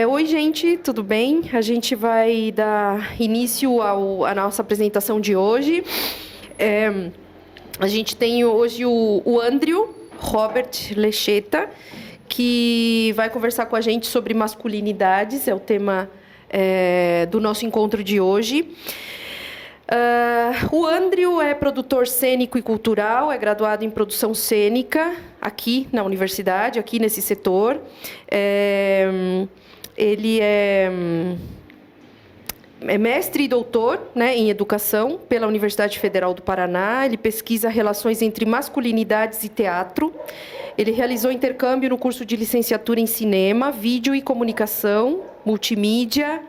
Oi, gente, tudo bem? A gente vai dar início à nossa apresentação de hoje. A gente tem hoje o Andrew Robert Lecheta, que vai conversar com a gente sobre masculinidades, é o tema do nosso encontro de hoje. O Andrew é produtor cênico e cultural, é graduado em produção cênica aqui na universidade, aqui nesse setor. Ele é mestre e doutor, né, em educação pela Universidade Federal do Paraná. Ele pesquisa relações entre masculinidades e teatro. Ele realizou intercâmbio no curso de licenciatura em cinema, vídeo e comunicação, multimídia,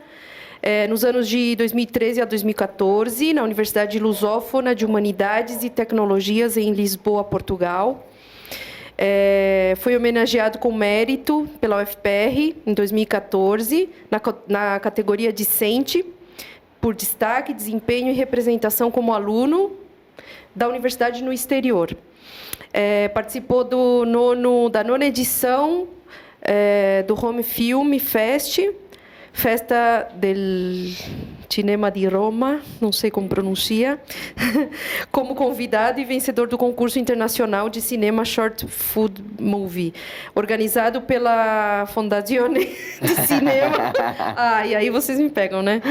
nos anos de 2013 a 2014, na Universidade Lusófona de Humanidades e Tecnologias, em Lisboa, Portugal. Foi homenageado com mérito pela UFPR em 2014, na categoria discente, por destaque, desempenho e representação como aluno da universidade no exterior. Participou da nona edição do Home Film Fest, Festa del Cinema di Roma, não sei como pronuncia, como convidado e vencedor do concurso internacional de cinema Short Food Movie, organizado pela Fondazione di Cinema. E aí vocês me pegam, né?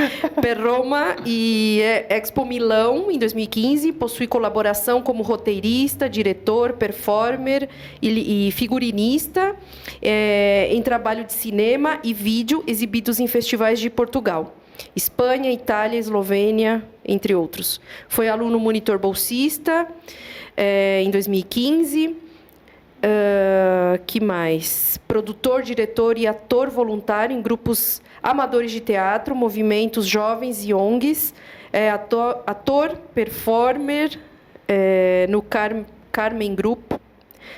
Per Roma e Expo Milão, em 2015. Possui colaboração como roteirista, diretor, performer e figurinista em trabalho de cinema e vídeo exibidos em festivais de Portugal, Espanha, Itália, Eslovênia, entre outros. Foi aluno monitor bolsista em 2015. Que mais? Produtor, diretor e ator voluntário em grupos amadores de teatro, movimentos jovens e ONGs. Ator, performer no Carmen Group,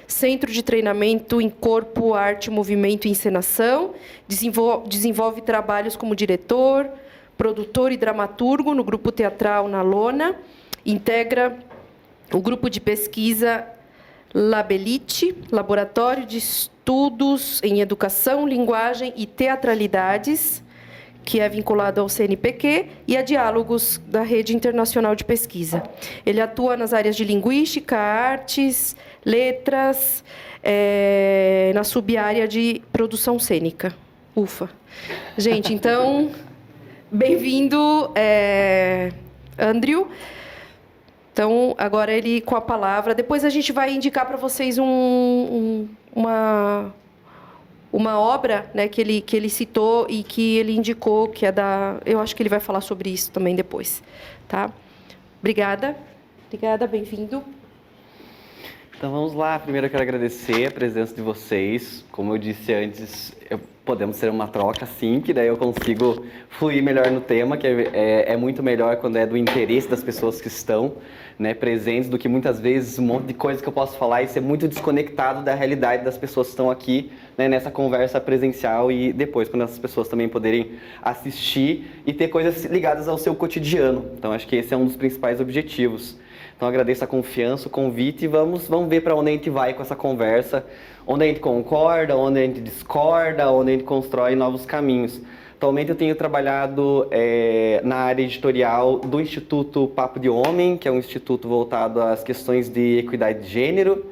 Centro de Treinamento em Corpo, Arte, Movimento e Encenação. Desenvolve trabalhos como diretor, produtor e dramaturgo no grupo teatral Na Lona. Integra o grupo de pesquisa Labelite, Laboratório de Estudos em Educação, Linguagem e Teatralidades, que é vinculado ao CNPq, e a Diálogos da Rede Internacional de Pesquisa. Ele atua nas áreas de linguística, artes, letras, na sub-área de produção cênica. Ufa! Gente, então, bem-vindo, Andrew. Então, agora ele com a palavra. Depois a gente vai indicar para vocês uma obra, né, que ele citou e que ele indicou, que é da... Eu acho que ele vai falar sobre isso também depois. Tá? Obrigada. Obrigada, bem-vindo. Então, vamos lá. Primeiro, eu quero agradecer a presença de vocês. Como eu disse antes, podemos ter uma troca, sim, que daí eu consigo fluir melhor no tema, que é muito melhor quando é do interesse das pessoas que estão, né, presentes, do que muitas vezes um monte de coisa que eu posso falar e ser muito desconectado da realidade das pessoas que estão aqui, né, nessa conversa presencial, e depois, quando essas pessoas também poderem assistir e ter coisas ligadas ao seu cotidiano. Então, acho que esse é um dos principais objetivos. Então, agradeço a confiança, o convite, e vamos ver para onde a gente vai com essa conversa, onde a gente concorda, onde a gente discorda, onde a gente constrói novos caminhos. Atualmente eu tenho trabalhado na área editorial do Instituto Papo de Homem, que é um instituto voltado às questões de equidade de gênero.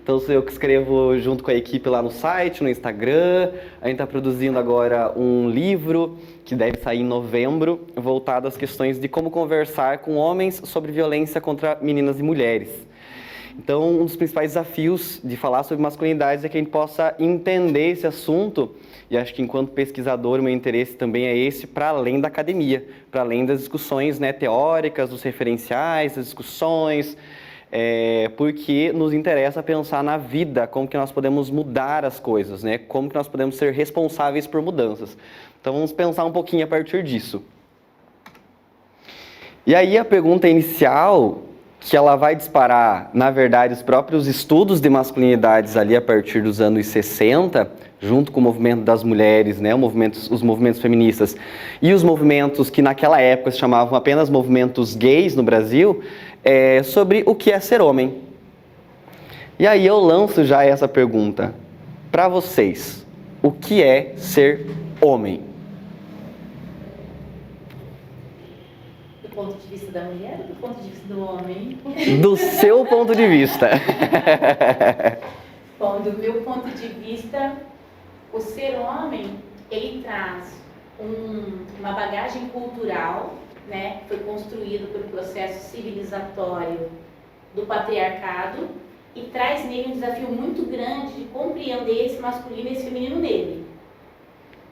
Então, sou eu que escrevo junto com a equipe lá no site, no Instagram. A gente está produzindo agora um livro que deve sair em novembro, voltado às questões de como conversar com homens sobre violência contra meninas e mulheres. Então, um dos principais desafios de falar sobre masculinidades é que a gente possa entender esse assunto, e acho que enquanto pesquisador o meu interesse também é esse, para além da academia, para além das discussões, né, teóricas, dos referenciais, das discussões, porque nos interessa pensar na vida, como que nós podemos mudar as coisas, né? Como que nós podemos ser responsáveis por mudanças. Então, vamos pensar um pouquinho a partir disso. E aí a pergunta inicial, que ela vai disparar, na verdade, os próprios estudos de masculinidades ali a partir dos anos 60, junto com o movimento das mulheres, né, os movimentos feministas, e os movimentos que naquela época se chamavam apenas movimentos gays no Brasil, sobre o que é ser homem. E aí eu lanço já essa pergunta para vocês. o que é ser homem? Do ponto de vista da mulher ou do ponto de vista do homem? Do seu ponto de vista. Bom, do meu ponto de vista, o ser homem, ele traz uma bagagem cultural, né? Foi construído pelo processo civilizatório do patriarcado e traz nele um desafio muito grande de compreender esse masculino e esse feminino nele,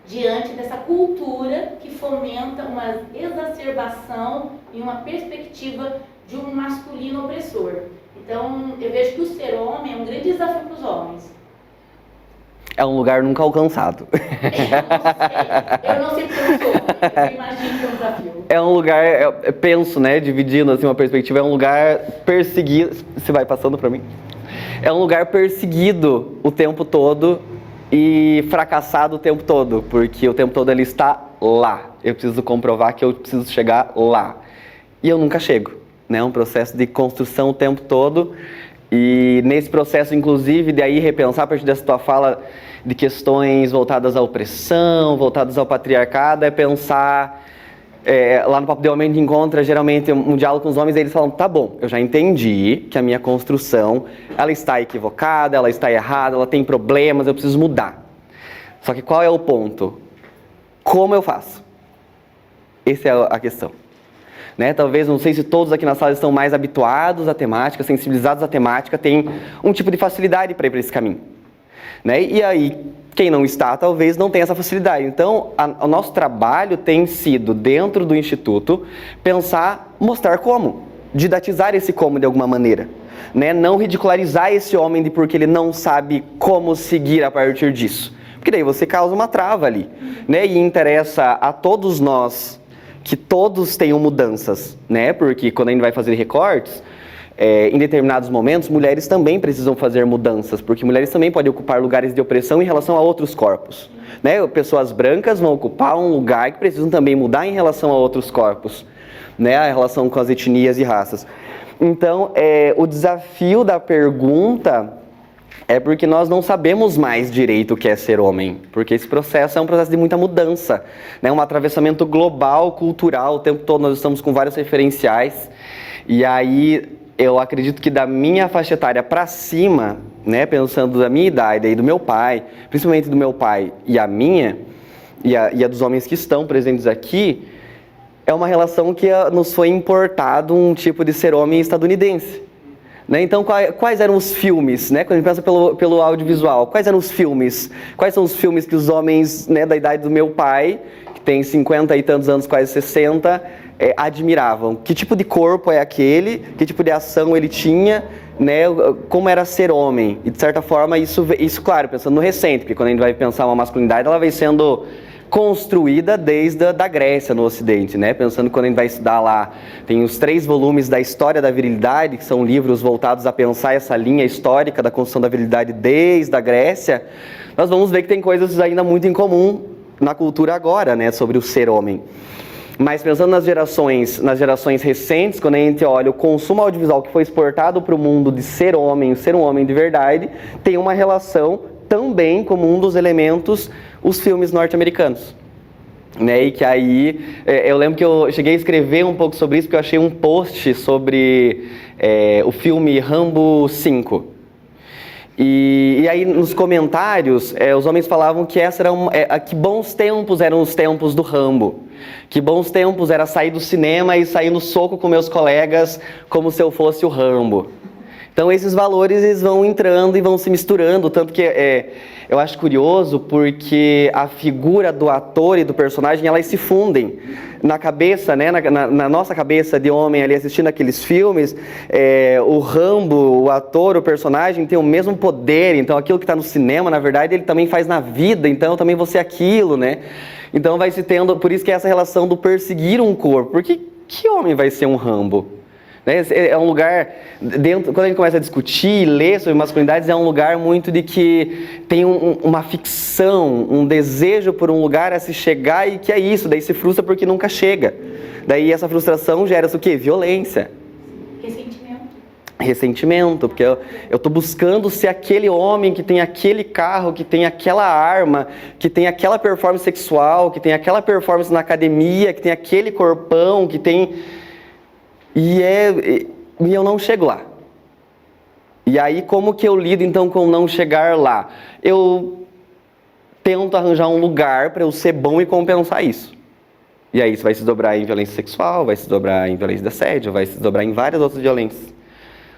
diante dessa cultura que fomenta uma exacerbação e uma perspectiva de um masculino opressor. Então, eu vejo que o ser homem é um grande desafio para os homens. É um lugar nunca alcançado. Eu não sei porque eu sou homem, eu imagino que é um desafio. É um lugar, eu penso, né, dividindo assim uma perspectiva, é um lugar perseguido. Você vai passando para mim? É um lugar perseguido o tempo todo e fracassado o tempo todo, porque o tempo todo ele está lá. Eu preciso comprovar que eu preciso chegar lá. E eu nunca chego, né? É um processo de construção o tempo todo. E nesse processo, inclusive, de aí repensar a partir dessa tua fala de questões voltadas à opressão, voltadas ao patriarcado, é pensar... lá no Papo de Homem a gente encontra geralmente um diálogo com os homens e eles falam, tá bom, eu já entendi que a minha construção, ela está equivocada, ela está errada, ela tem problemas, eu preciso mudar. Só que qual é o ponto? Como eu faço? Essa é a questão. Né? Talvez, não sei se todos aqui na sala estão mais habituados à temática, sensibilizados à temática, tem um tipo de facilidade para ir para esse caminho. Né? E aí, quem não está, talvez não tenha essa facilidade. Então, o nosso trabalho tem sido, dentro do Instituto, pensar, mostrar como, didatizar esse como de alguma maneira. Né? Não ridicularizar esse homem de porque ele não sabe como seguir a partir disso. Porque daí você causa uma trava ali. Né? E interessa a todos nós que todos tenham mudanças, né? Porque quando a gente vai fazer recortes, em determinados momentos, mulheres também precisam fazer mudanças, porque mulheres também podem ocupar lugares de opressão em relação a outros corpos. Né? Pessoas brancas vão ocupar um lugar que precisam também mudar em relação a outros corpos, né? A relação com as etnias e raças. Então, o desafio da pergunta é porque nós não sabemos mais direito o que é ser homem, porque esse processo é um processo de muita mudança, né? Um atravessamento global, cultural, o tempo todo nós estamos com vários referenciais, e aí eu acredito que da minha faixa etária para cima, né, pensando da minha idade e do meu pai, principalmente do meu pai e a minha, e a dos homens que estão presentes aqui, é uma relação que nos foi importado um tipo de ser homem estadunidense. Né? Então, quais eram os filmes, né? Quando a gente pensa pelo audiovisual, quais eram os filmes? Quais são os filmes que os homens, né, da idade do meu pai, que tem 50 e tantos anos, quase 60, admiravam? Que tipo de corpo é aquele? Que tipo de ação ele tinha? Né? Como era ser homem? E, de certa forma, isso, claro, pensando no recente, porque quando a gente vai pensar uma masculinidade, ela vai sendo construída desde a Grécia no Ocidente, né? Pensando quando a gente vai estudar lá, tem os 3 volumes da História da Virilidade, que são livros voltados a pensar essa linha histórica da construção da virilidade desde a Grécia, nós vamos ver que tem coisas ainda muito em comum na cultura agora, né? Sobre o ser homem. Mas pensando nas gerações recentes, quando a gente olha o consumo audiovisual que foi exportado para o mundo de ser um homem de verdade, tem uma relação também como um dos elementos os filmes norte-americanos. Né? E que aí, eu lembro que eu cheguei a escrever um pouco sobre isso, porque eu achei um post sobre o filme Rambo 5. E aí nos comentários, os homens falavam que que bons tempos eram os tempos do Rambo. Que bons tempos era sair do cinema e sair no soco com meus colegas como se eu fosse o Rambo. Então esses valores eles vão entrando e vão se misturando, tanto que eu acho curioso porque a figura do ator e do personagem, elas se fundem na cabeça, né, na nossa cabeça de homem ali assistindo aqueles filmes, o Rambo, o ator, o personagem tem o mesmo poder, então aquilo que está no cinema, na verdade, ele também faz na vida, então eu também vou ser aquilo, né? Então vai se tendo, por isso que é essa relação do perseguir um corpo, porque que homem vai ser um Rambo? É um lugar, quando a gente começa a discutir e ler sobre masculinidades, é um lugar muito de que tem uma ficção, um desejo por um lugar a se chegar e que é isso, daí se frustra porque nunca chega. Daí essa frustração gera o quê? Violência. Ressentimento, porque eu tô buscando ser aquele homem que tem aquele carro, que tem aquela arma, que tem aquela performance sexual, que tem aquela performance na academia, que tem aquele corpão, que tem... E eu não chego lá. E aí, como que eu lido, então, com não chegar lá? Eu tento arranjar um lugar para eu ser bom e compensar isso. E aí isso vai se dobrar em violência sexual, vai se dobrar em violência de assédio, vai se dobrar em várias outras violências.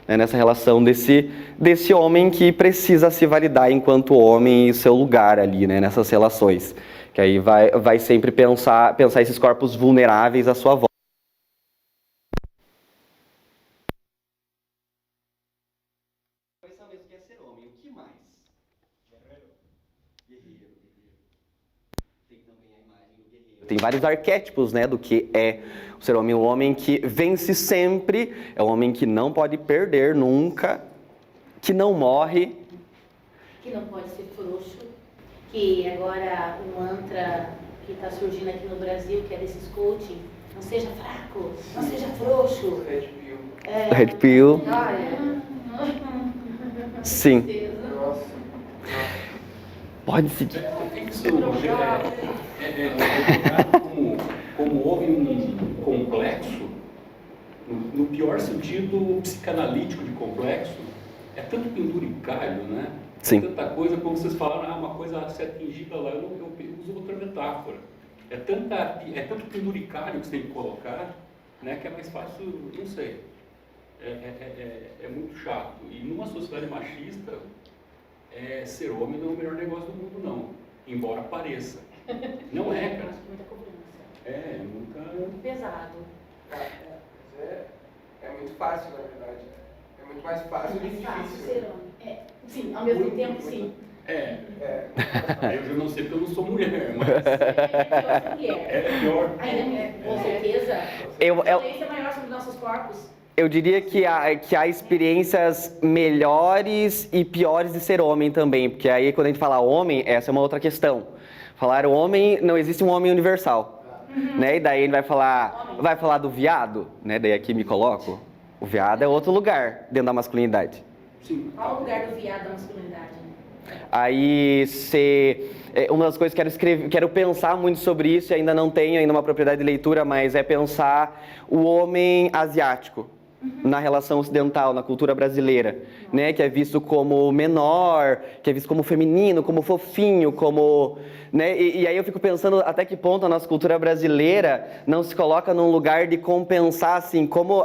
Nessa relação desse homem que precisa se validar enquanto homem e seu lugar ali, né, nessas relações. Que aí vai sempre pensar esses corpos vulneráveis à sua volta. Pensar mesmo que é ser homem, o que mais? Guerreiro. Tem também a imagem do guerreiro. Tem vários arquétipos, né, do que é o ser homem. O homem que vence sempre, é o homem que não pode perder nunca, que não morre. Que não pode ser frouxo, que agora o mantra que está surgindo aqui no Brasil, que é desses coaching, não seja fraco, não seja frouxo. Red Pill. Red Pill. Sim. Nossa. Pode seguir. Isso como houve um complexo, no pior sentido psicanalítico de complexo, é tanto penduricalho, né? Sim. É tanta coisa, como vocês falaram, uma coisa a ser atingida lá, eu uso outra metáfora. É tanto penduricalho que você tem que colocar, né, que é mais fácil, não sei. É muito chato. E numa sociedade machista, ser homem não é o melhor negócio do mundo, não. Embora pareça. Não é, cara. Muita cobrança. Muito pesado. É muito fácil, na verdade. É muito mais fácil do que difícil. Ser homem. Sim, ao mesmo tempo, sim. Eu já não sei porque eu não sou mulher, mas É pior. pior. Com certeza. A violência é maior sobre nossos corpos. Eu diria que há experiências melhores e piores de ser homem também, porque aí quando a gente fala homem, essa é uma outra questão. Falar homem, não existe um homem universal, né? E daí ele vai falar do viado, né? Daí aqui me coloco, o viado é outro lugar dentro da masculinidade. Sim. Qual o lugar do viado da masculinidade? Aí uma das coisas que quero pensar muito sobre isso, e ainda não tenho ainda uma propriedade de leitura, mas é pensar o homem asiático na relação ocidental, na cultura brasileira, né, que é visto como menor, que é visto como feminino, como fofinho, como, né, e aí eu fico pensando até que ponto a nossa cultura brasileira não se coloca num lugar de compensar, assim, como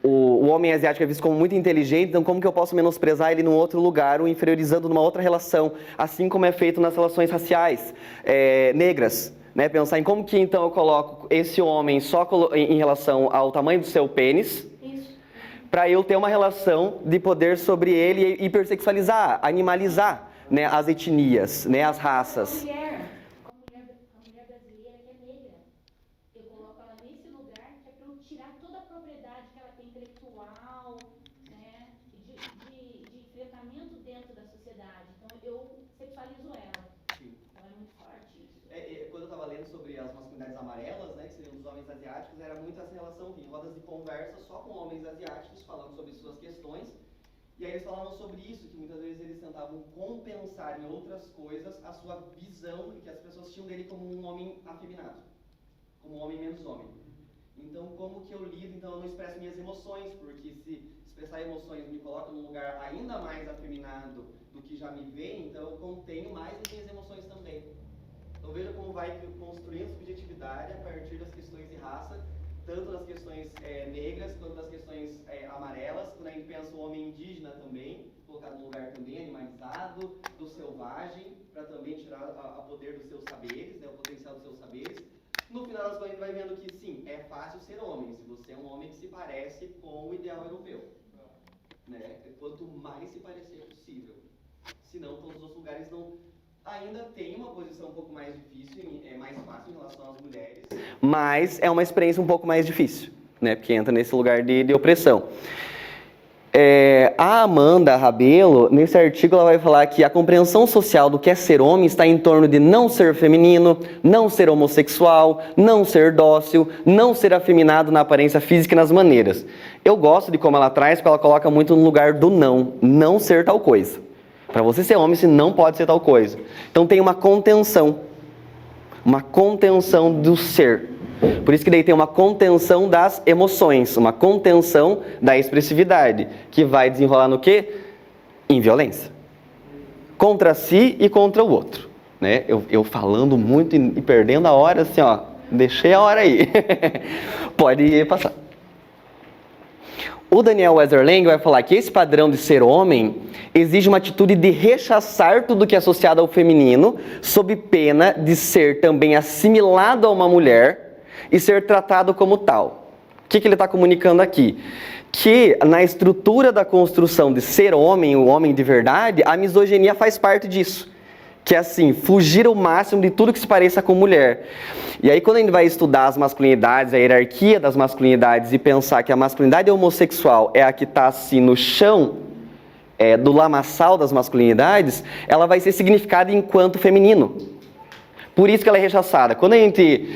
o homem asiático é visto como muito inteligente, então como que eu posso menosprezar ele num outro lugar, o inferiorizando numa outra relação, assim como é feito nas relações raciais negras. Né, pensar em como que então eu coloco esse homem só em relação ao tamanho do seu pênis, para eu ter uma relação de poder sobre ele e hipersexualizar, animalizar, né, as etnias, né, as raças. A mulher brasileira que é negra, eu coloco ela nesse lugar que é para eu tirar toda a propriedade que ela tem intelectual, né, de enfrentamento dentro da sociedade. Então eu sexualizo ela. Então é muito forte isso. Quando eu estava lendo sobre as masculinidades amarelas, né, que seriam os homens asiáticos, era muito essa relação em rodas de conversa só com homens asiáticos falando sobre suas questões. E aí eles falavam sobre isso, que muitas vezes eles tentavam compensar em outras coisas a sua visão que as pessoas tinham dele como um homem afeminado, como um homem menos homem. Então, como que eu lido? Então, eu não expresso minhas emoções, porque se expressar emoções me coloca num lugar ainda mais afeminado do que já me vê, então eu contenho mais as minhas emoções também. Então, veja como vai construindo subjetividade a partir das questões de raça, tanto das questões negras quanto das questões amarelas. Quando a gente pensa o homem indígena também, colocado num lugar também animalizado, do selvagem, para também tirar a poder dos seus saberes, né, o potencial dos seus saberes. No final das contas, a gente vai vendo que, sim, é fácil ser homem, se você é um homem que se parece com o ideal europeu. Né? Quanto mais se parecer possível. Senão, todos os lugares não... Ainda tem uma posição um pouco mais difícil, é mais fácil em relação às mulheres. Mas é uma experiência um pouco mais difícil, né? Porque entra nesse lugar de opressão. A Amanda Rabelo, nesse artigo, ela vai falar que a compreensão social do que é ser homem está em torno de não ser feminino, não ser homossexual, não ser dócil, não ser afeminado na aparência física e nas maneiras. Eu gosto de como ela traz, porque ela coloca muito no lugar do não ser tal coisa. Para você ser homem, você não pode ser tal coisa. Então tem uma contenção do ser. Por isso que daí tem uma contenção das emoções, uma contenção da expressividade, que vai desenrolar no quê? Em violência. Contra si e contra o outro. Né? Eu falando muito e perdendo a hora, assim, ó, deixei a hora aí. Pode passar. O Daniel Weserling vai falar que esse padrão de ser homem exige uma atitude de rechaçar tudo que é associado ao feminino, sob pena de ser também assimilado a uma mulher e ser tratado como tal. O que ele está comunicando aqui? Que na estrutura da construção de ser homem, o homem de verdade, a misoginia faz parte disso. Que é assim, fugir ao máximo de tudo que se pareça com mulher. E aí quando a gente vai estudar as masculinidades, a hierarquia das masculinidades e pensar que a masculinidade homossexual é a que está assim no chão do lamaçal das masculinidades, ela vai ser significada enquanto feminino. Por isso que ela é rechaçada. Quando a gente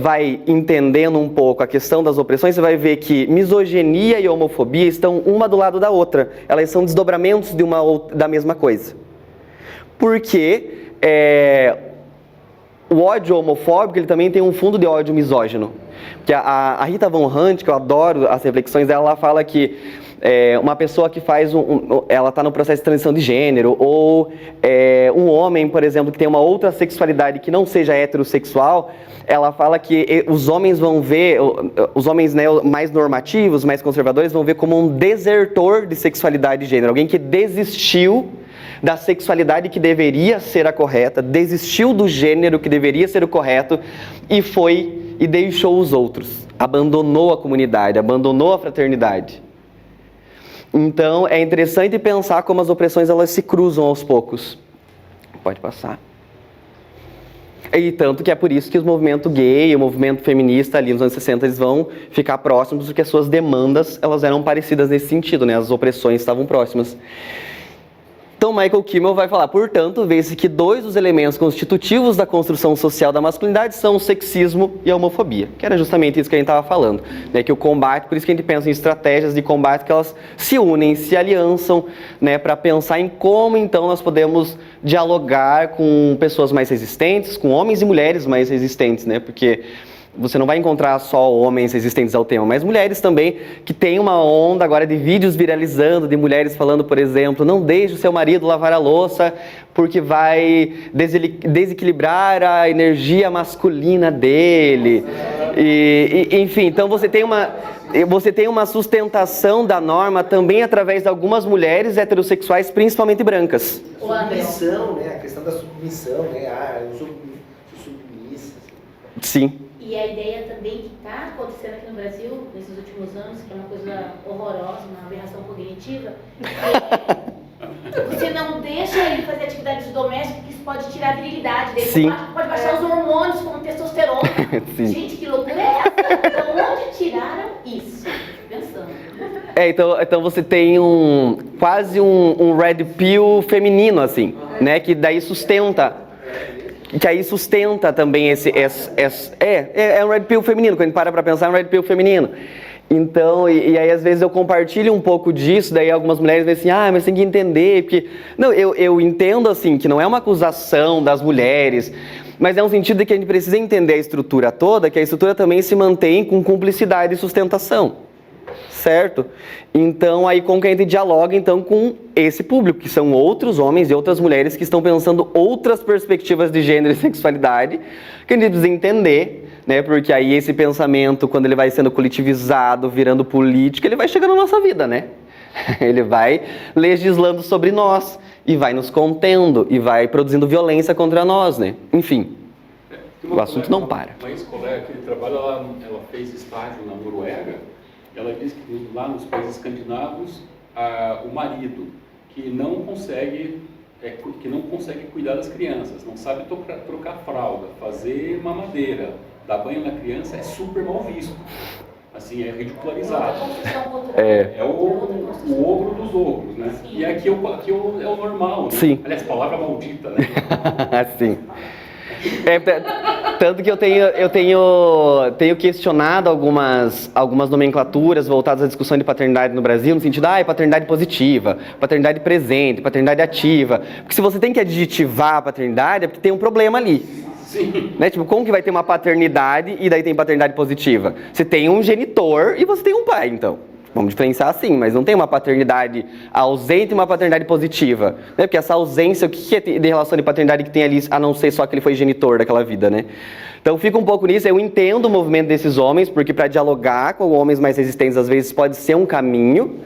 vai entendendo um pouco a questão das opressões, você vai ver que misoginia e homofobia estão uma do lado da outra. Elas são desdobramentos da mesma coisa. Porque o ódio homofóbico ele também tem um fundo de ódio misógino. Porque a Rita Von Hunt, que eu adoro as reflexões dela, ela fala que uma pessoa que faz ela está no processo de transição de gênero, ou um homem, por exemplo, que tem uma outra sexualidade que não seja heterossexual, ela fala que os homens vão ver, os homens, né, mais normativos, mais conservadores, vão ver como um desertor de sexualidade e gênero, alguém que desistiu da sexualidade que deveria ser a correta, desistiu do gênero que deveria ser o correto e deixou os outros, abandonou a comunidade, abandonou a fraternidade. Então é interessante pensar como as opressões elas se cruzam aos poucos. Pode passar. E tanto que é por isso que o movimento gay, o movimento feminista ali nos anos 60, eles vão ficar próximos, porque as suas demandas elas eram parecidas nesse sentido, né? As opressões estavam próximas. Então Michael Kimmel vai falar, portanto, vê-se que dois dos elementos constitutivos da construção social da masculinidade são o sexismo e a homofobia, que era justamente isso que a gente estava falando, né? Que o combate, por isso que a gente pensa em estratégias de combate que elas se unem, se aliançam, né? Para pensar em como então nós podemos dialogar com pessoas mais resistentes, com homens e mulheres mais resistentes, né? Porque você não vai encontrar só homens resistentes ao tema, mas mulheres também, que tem uma onda agora de vídeos viralizando, de mulheres falando, por exemplo, não deixe o seu marido lavar a louça, porque vai desequilibrar a energia masculina dele. Enfim, então você tem uma sustentação da norma também através de algumas mulheres heterossexuais, principalmente brancas. Submissão, né? A questão da submissão, né? Eu sou submissa. Sim. E a ideia também que está acontecendo aqui no Brasil, nesses últimos anos, que é uma coisa horrorosa, uma aberração cognitiva, você não deixa ele fazer atividades domésticas, que isso pode tirar a virilidade dele. Sim. Pode baixar os hormônios como testosterona. Sim. Gente, que loucura é essa? Então, onde tiraram isso? Pensando. Então você tem quase um red pill feminino, assim, né? Que daí sustenta também é um red pill feminino, quando a gente para pensar, é um red pill feminino. Então, e aí às vezes eu compartilho um pouco disso, daí algumas mulheres dizem assim, mas tem que entender, porque... Não, eu entendo assim, que não é uma acusação das mulheres, mas é um sentido de que a gente precisa entender a estrutura toda, que a estrutura também se mantém com cumplicidade e sustentação. Certo? Então, aí como que a gente dialoga então com esse público, que são outros homens e outras mulheres que estão pensando outras perspectivas de gênero e sexualidade, que a gente precisa entender, né? Porque aí esse pensamento, quando ele vai sendo coletivizado, virando político, ele vai chegando na nossa vida, né? Ele vai legislando sobre nós, e vai nos contendo, e vai produzindo violência contra nós, né? Enfim, o assunto não para. Uma ex-colega que trabalha lá, ela fez estágio na Noruega. Ela diz que lá nos países escandinavos, o marido que não consegue cuidar das crianças, não sabe trocar fralda, fazer mamadeira, dar banho na criança, é super mal visto. Assim, é ridicularizado. É o ogro dos ogros, né? Sim. E aqui é o normal, né? Sim. Aliás, palavra maldita, né? Sim. Tanto que eu tenho questionado algumas nomenclaturas voltadas à discussão de paternidade no Brasil, no sentido, paternidade positiva, paternidade presente, paternidade ativa. Porque se você tem que adjetivar a paternidade, é porque tem um problema ali. Sim. Né? Tipo, como que vai ter uma paternidade e daí tem paternidade positiva? Você tem um genitor e você tem um pai, então. Vamos diferenciar assim, mas não tem uma paternidade ausente e uma paternidade positiva. Né? Porque essa ausência, o que é de relação de paternidade que tem ali, a não ser só que ele foi genitor daquela vida, né? Então fica um pouco nisso, eu entendo o movimento desses homens, porque para dialogar com homens mais resistentes, às vezes pode ser um caminho,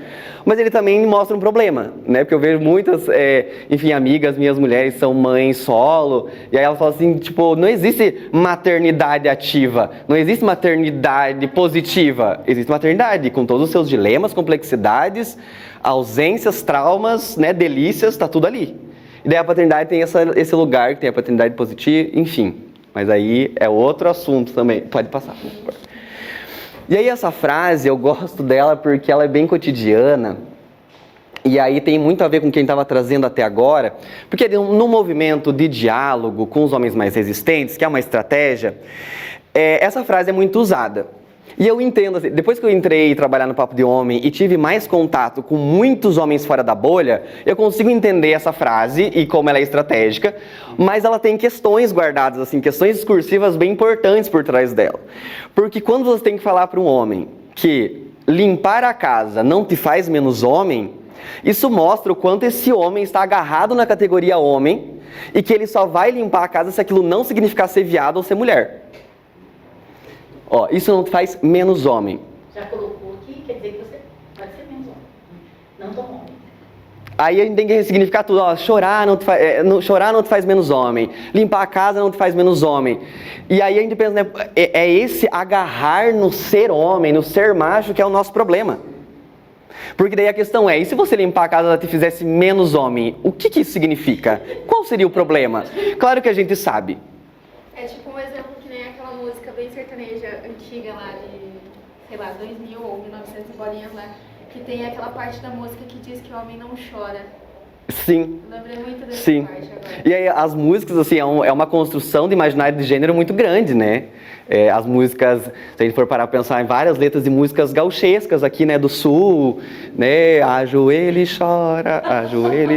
mas ele também mostra um problema, né? Porque eu vejo muitas, amigas minhas mulheres são mães solo, e aí elas falam assim, tipo, não existe maternidade ativa, não existe maternidade positiva, existe maternidade com todos os seus dilemas, complexidades, ausências, traumas, né, delícias, tá tudo ali. E daí a paternidade tem esse lugar que tem a paternidade positiva, enfim. Mas aí é outro assunto também. Pode passar, por favor. E aí essa frase, eu gosto dela porque ela é bem cotidiana. E aí tem muito a ver com quem estava trazendo até agora. Porque no movimento de diálogo com os homens mais resistentes, que é uma estratégia, essa frase é muito usada. E eu entendo, assim, depois que eu entrei trabalhar no Papo de Homem e tive mais contato com muitos homens fora da bolha, eu consigo entender essa frase e como ela é estratégica, mas ela tem questões guardadas, assim, questões discursivas bem importantes por trás dela. Porque quando você tem que falar para um homem que limpar a casa não te faz menos homem, isso mostra o quanto esse homem está agarrado na categoria homem e que ele só vai limpar a casa se aquilo não significar ser viado ou ser mulher. Ó, isso não te faz menos homem. Já colocou aqui, quer dizer que você pode ser menos homem. Não tão homem. Aí a gente tem que ressignificar tudo. Ó, chorar não te faz menos homem. Limpar a casa não te faz menos homem. E aí a gente pensa, né, é esse agarrar no ser homem, no ser macho, que é o nosso problema. Porque daí a questão é, e se você limpar a casa ela te fizesse menos homem, o que isso significa? Qual seria o problema? Claro que a gente sabe. É tipo um exemplo que nem aquela música bem sertaneja antiga lá de, sei lá, 2000 ou 1900 bolinhas lá, que tem aquela parte da música que diz que o homem não chora. Sim. Eu lembrei muito dessa Sim. parte agora. E aí as músicas, assim, é uma construção de imaginário de gênero muito grande, né? As músicas, se a gente for parar pra pensar em várias letras de músicas gauchescas aqui, né, do sul, né? Ajoelha e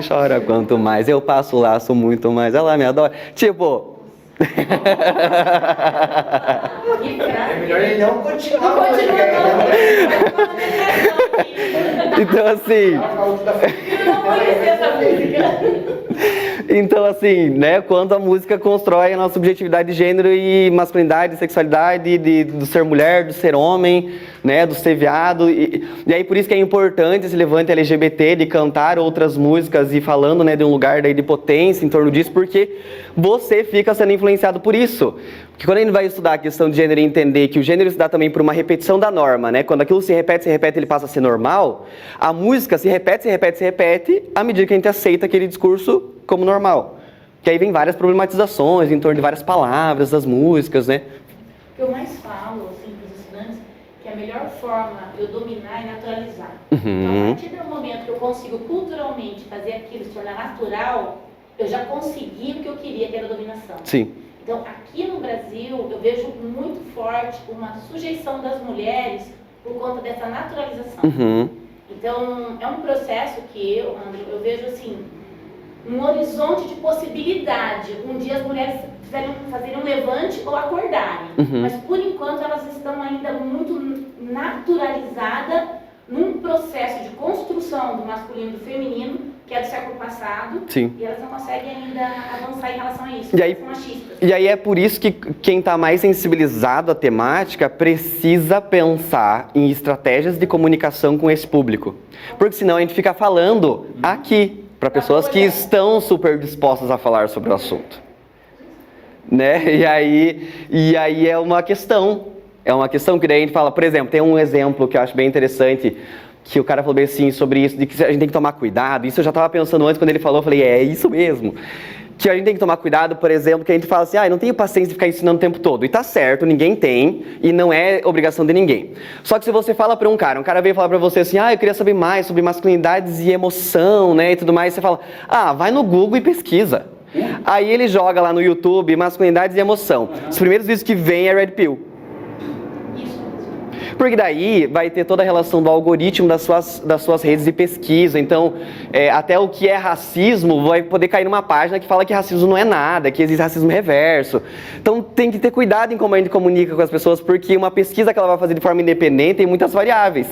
chora, quanto mais eu passo o laço, muito mais ela me adora. Tipo... É melhor ele não continuar. Não continua, Então, assim... Eu não conheci essa música. Então, assim, né, quando a música constrói a nossa subjetividade de gênero e masculinidade, sexualidade, do ser mulher, do ser homem, né, do ser viado, e aí por isso que é importante esse levante LGBT de cantar outras músicas e falando, né, de um lugar daí de potência em torno disso, porque você fica sendo influenciado por isso. Porque quando a gente vai estudar a questão de gênero e entender que o gênero se dá também por uma repetição da norma, né? Quando aquilo se repete, ele passa a ser normal, a música se repete à medida que a gente aceita aquele discurso como normal. Que aí vem várias problematizações em torno de várias palavras das músicas, né? O que eu mais falo, assim, para os estudantes, que a melhor forma de eu dominar é naturalizar. Uhum. Então, a partir do momento que eu consigo culturalmente fazer aquilo se tornar natural, eu já consegui o que eu queria, que era a dominação. Sim. Então, aqui no Brasil, eu vejo muito forte uma sujeição das mulheres por conta dessa naturalização. Uhum. Então, é um processo que André, eu vejo assim, um horizonte de possibilidade. Um dia as mulheres fazerem um levante ou acordarem. Uhum. Mas, por enquanto, elas estão ainda muito naturalizadas num processo de construção do masculino e do feminino, que é do século passado. Sim. E elas não conseguem ainda avançar em relação a isso. E aí, são machistas. E aí é por isso que quem está mais sensibilizado à temática precisa pensar em estratégias de comunicação com esse público. Porque senão a gente fica falando aqui para pessoas que estão super dispostas a falar sobre o assunto. Né? E aí é uma questão. É uma questão que daí a gente fala, por exemplo, tem um exemplo que eu acho bem interessante, que o cara falou bem assim sobre isso, de que a gente tem que tomar cuidado. Isso eu já estava pensando antes, quando ele falou, eu falei, é isso mesmo. Que a gente tem que tomar cuidado, por exemplo, que a gente fala assim, não tenho paciência de ficar ensinando o tempo todo. E tá certo, ninguém tem, e não é obrigação de ninguém. Só que se você fala para um cara veio falar para você assim, eu queria saber mais sobre masculinidades e emoção, né, e tudo mais, você fala, vai no Google e pesquisa. Aí ele joga lá no YouTube masculinidades e emoção. Os primeiros vídeos que vem é Red Pill. Porque daí vai ter toda a relação do algoritmo das suas redes de pesquisa. Então, até o que é racismo vai poder cair numa página que fala que racismo não é nada, que existe racismo reverso. Então, tem que ter cuidado em como a gente comunica com as pessoas, porque uma pesquisa que ela vai fazer de forma independente tem muitas variáveis.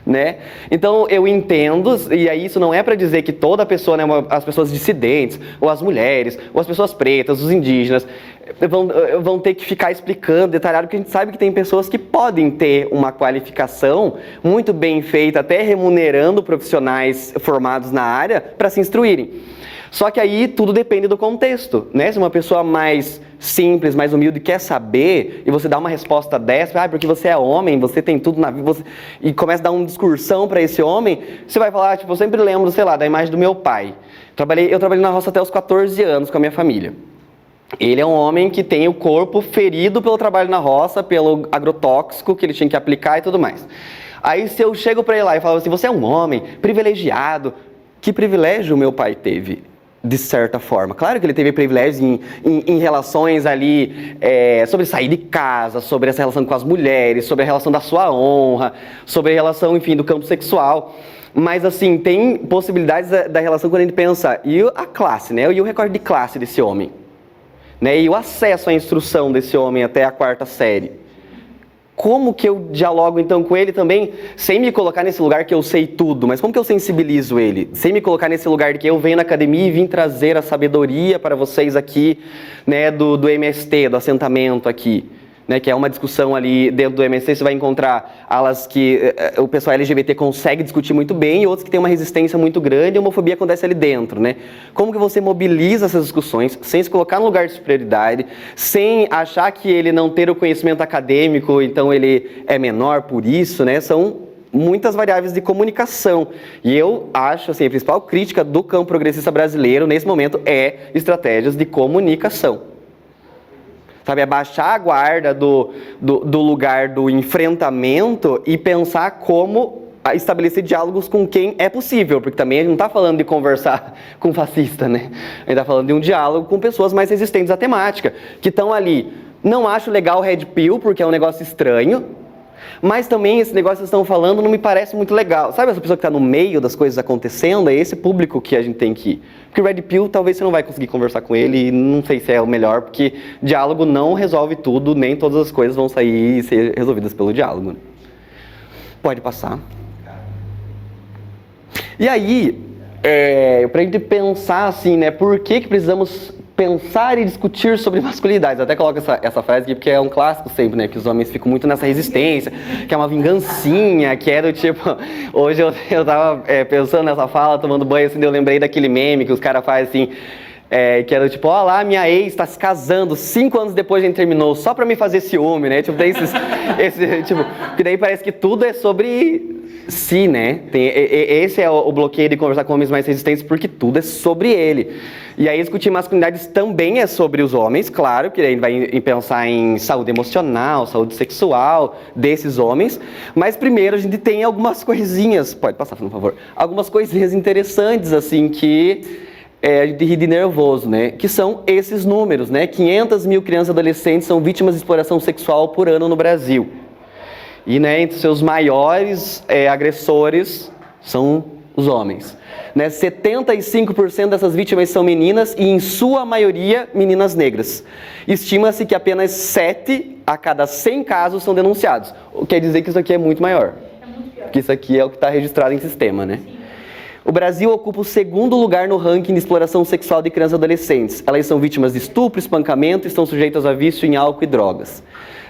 Né? Então eu entendo, e aí isso não é para dizer que toda pessoa, né, as pessoas dissidentes, ou as mulheres, ou as pessoas pretas, os indígenas, vão ter que ficar explicando, detalhado, porque a gente sabe que tem pessoas que podem ter uma qualificação muito bem feita, até remunerando profissionais formados na área para se instruírem. Só que aí tudo depende do contexto, né? Se uma pessoa mais simples, mais humilde quer saber, e você dá uma resposta dessa, porque você é homem, você tem tudo na vida, e começa a dar uma discursão para esse homem, você vai falar, tipo, eu sempre lembro, sei lá, da imagem do meu pai. Eu trabalhei na roça até os 14 anos com a minha família. Ele é um homem que tem o corpo ferido pelo trabalho na roça, pelo agrotóxico que ele tinha que aplicar e tudo mais. Aí se eu chego para ele lá e falo assim, você é um homem privilegiado, que privilégio o meu pai teve? De certa forma. Claro que ele teve privilégios em relações ali, sobre sair de casa, sobre essa relação com as mulheres, sobre a relação da sua honra, sobre a relação, enfim, do campo sexual. Mas, assim, tem possibilidades da relação quando a gente pensa, e a classe, né? E o recorde de classe desse homem? Né? E o acesso à instrução desse homem até a 4ª série? Como que eu dialogo então com ele também, sem me colocar nesse lugar que eu sei tudo, mas como que eu sensibilizo ele? Sem me colocar nesse lugar de que eu venho na academia e vim trazer a sabedoria para vocês aqui, né, do MST, do assentamento aqui, né, que é uma discussão ali dentro do MST, você vai encontrar alas que o pessoal LGBT consegue discutir muito bem e outros que tem uma resistência muito grande e a homofobia acontece ali dentro, né? Como que você mobiliza essas discussões sem se colocar no lugar de superioridade, sem achar que ele não ter o conhecimento acadêmico, então ele é menor por isso, né? São muitas variáveis de comunicação. E eu acho, assim, a principal crítica do campo progressista brasileiro nesse momento é estratégias de comunicação. Sabe, abaixar a guarda do lugar do enfrentamento e pensar como estabelecer diálogos com quem é possível, porque também a gente não está falando de conversar com fascista, né? A gente está falando de um diálogo com pessoas mais resistentes à temática, que estão ali. Não acho legal o Red Pill, porque é um negócio estranho, mas também esse negócio que vocês estão falando não me parece muito legal. Sabe essa pessoa que está no meio das coisas acontecendo? É esse público que a gente tem que ir. Porque o Red Pill talvez você não vai conseguir conversar com ele e não sei se é o melhor, porque diálogo não resolve tudo, nem todas as coisas vão sair e ser resolvidas pelo diálogo. Pode passar. E aí, pra gente pensar assim, né, por que precisamos pensar e discutir sobre masculinidades. Eu até coloco essa frase aqui porque é um clássico sempre, né? Que os homens ficam muito nessa resistência, que é uma vingancinha, que é do tipo... Hoje eu tava pensando nessa fala, tomando banho, assim, eu lembrei daquele meme que os caras fazem assim... que era tipo, ó lá, minha ex está se casando 5 anos depois a gente terminou, só pra me fazer ciúme, né? Tipo, tem tipo, que daí parece que tudo é sobre si, né? Esse é o bloqueio de conversar com homens mais resistentes, porque tudo é sobre ele. E aí discutir masculinidades também é sobre os homens, claro, que aí vai pensar em saúde emocional, saúde sexual desses homens, mas primeiro a gente tem algumas coisinhas, pode passar, por favor, algumas coisinhas interessantes, assim, que... a gente ri de nervoso, né? Que são esses números, né? 500 mil crianças e adolescentes são vítimas de exploração sexual por ano no Brasil. E, né, entre seus maiores agressores são os homens. Né? 75% dessas vítimas são meninas e, em sua maioria, meninas negras. Estima-se que apenas 7 a cada 100 casos são denunciados. O que quer dizer que isso aqui é muito maior. É muito pior. Porque isso aqui é o que está registrado em sistema, né? Sim. O Brasil ocupa o 2º lugar no ranking de exploração sexual de crianças e adolescentes. Elas são vítimas de estupro, espancamento e estão sujeitas a vício em álcool e drogas.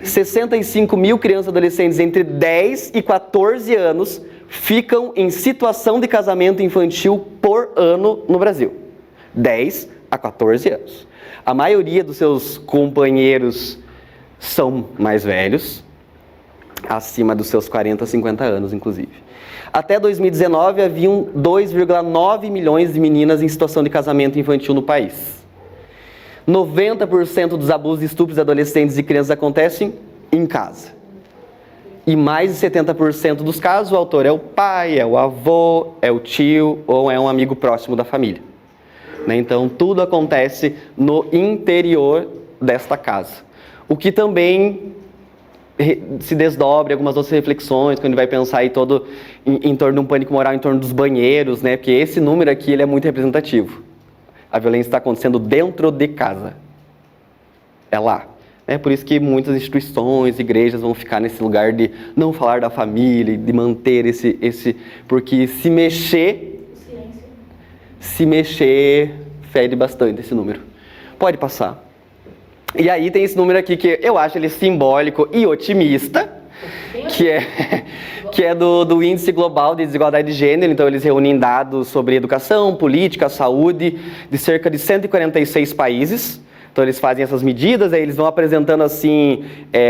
65 mil crianças e adolescentes entre 10 e 14 anos ficam em situação de casamento infantil por ano no Brasil. 10 a 14 anos. A maioria dos seus companheiros são mais velhos, acima dos seus 40, 50 anos, inclusive. Até 2019, haviam 2,9 milhões de meninas em situação de casamento infantil no país. 90% dos abusos e estupros de adolescentes e crianças acontecem em casa. E mais de 70% dos casos, o autor é o pai, é o avô, é o tio ou é um amigo próximo da família. né? Então, tudo acontece no interior desta casa. O que também se desdobra algumas outras reflexões, quando a gente vai pensar aí todo em torno de um pânico moral, em torno dos banheiros, né? Porque esse número aqui ele é muito representativo. A violência está acontecendo dentro de casa. É lá. É por isso que muitas instituições, igrejas vão ficar nesse lugar de não falar da família, de manter esse porque se mexer, fede bastante esse número. Pode passar. E aí tem esse número aqui que eu acho ele simbólico e otimista, que é do Índice Global de Desigualdade de Gênero. Então eles reúnem dados sobre educação, política, saúde, de cerca de 146 países. Então eles fazem essas medidas, aí eles vão apresentando assim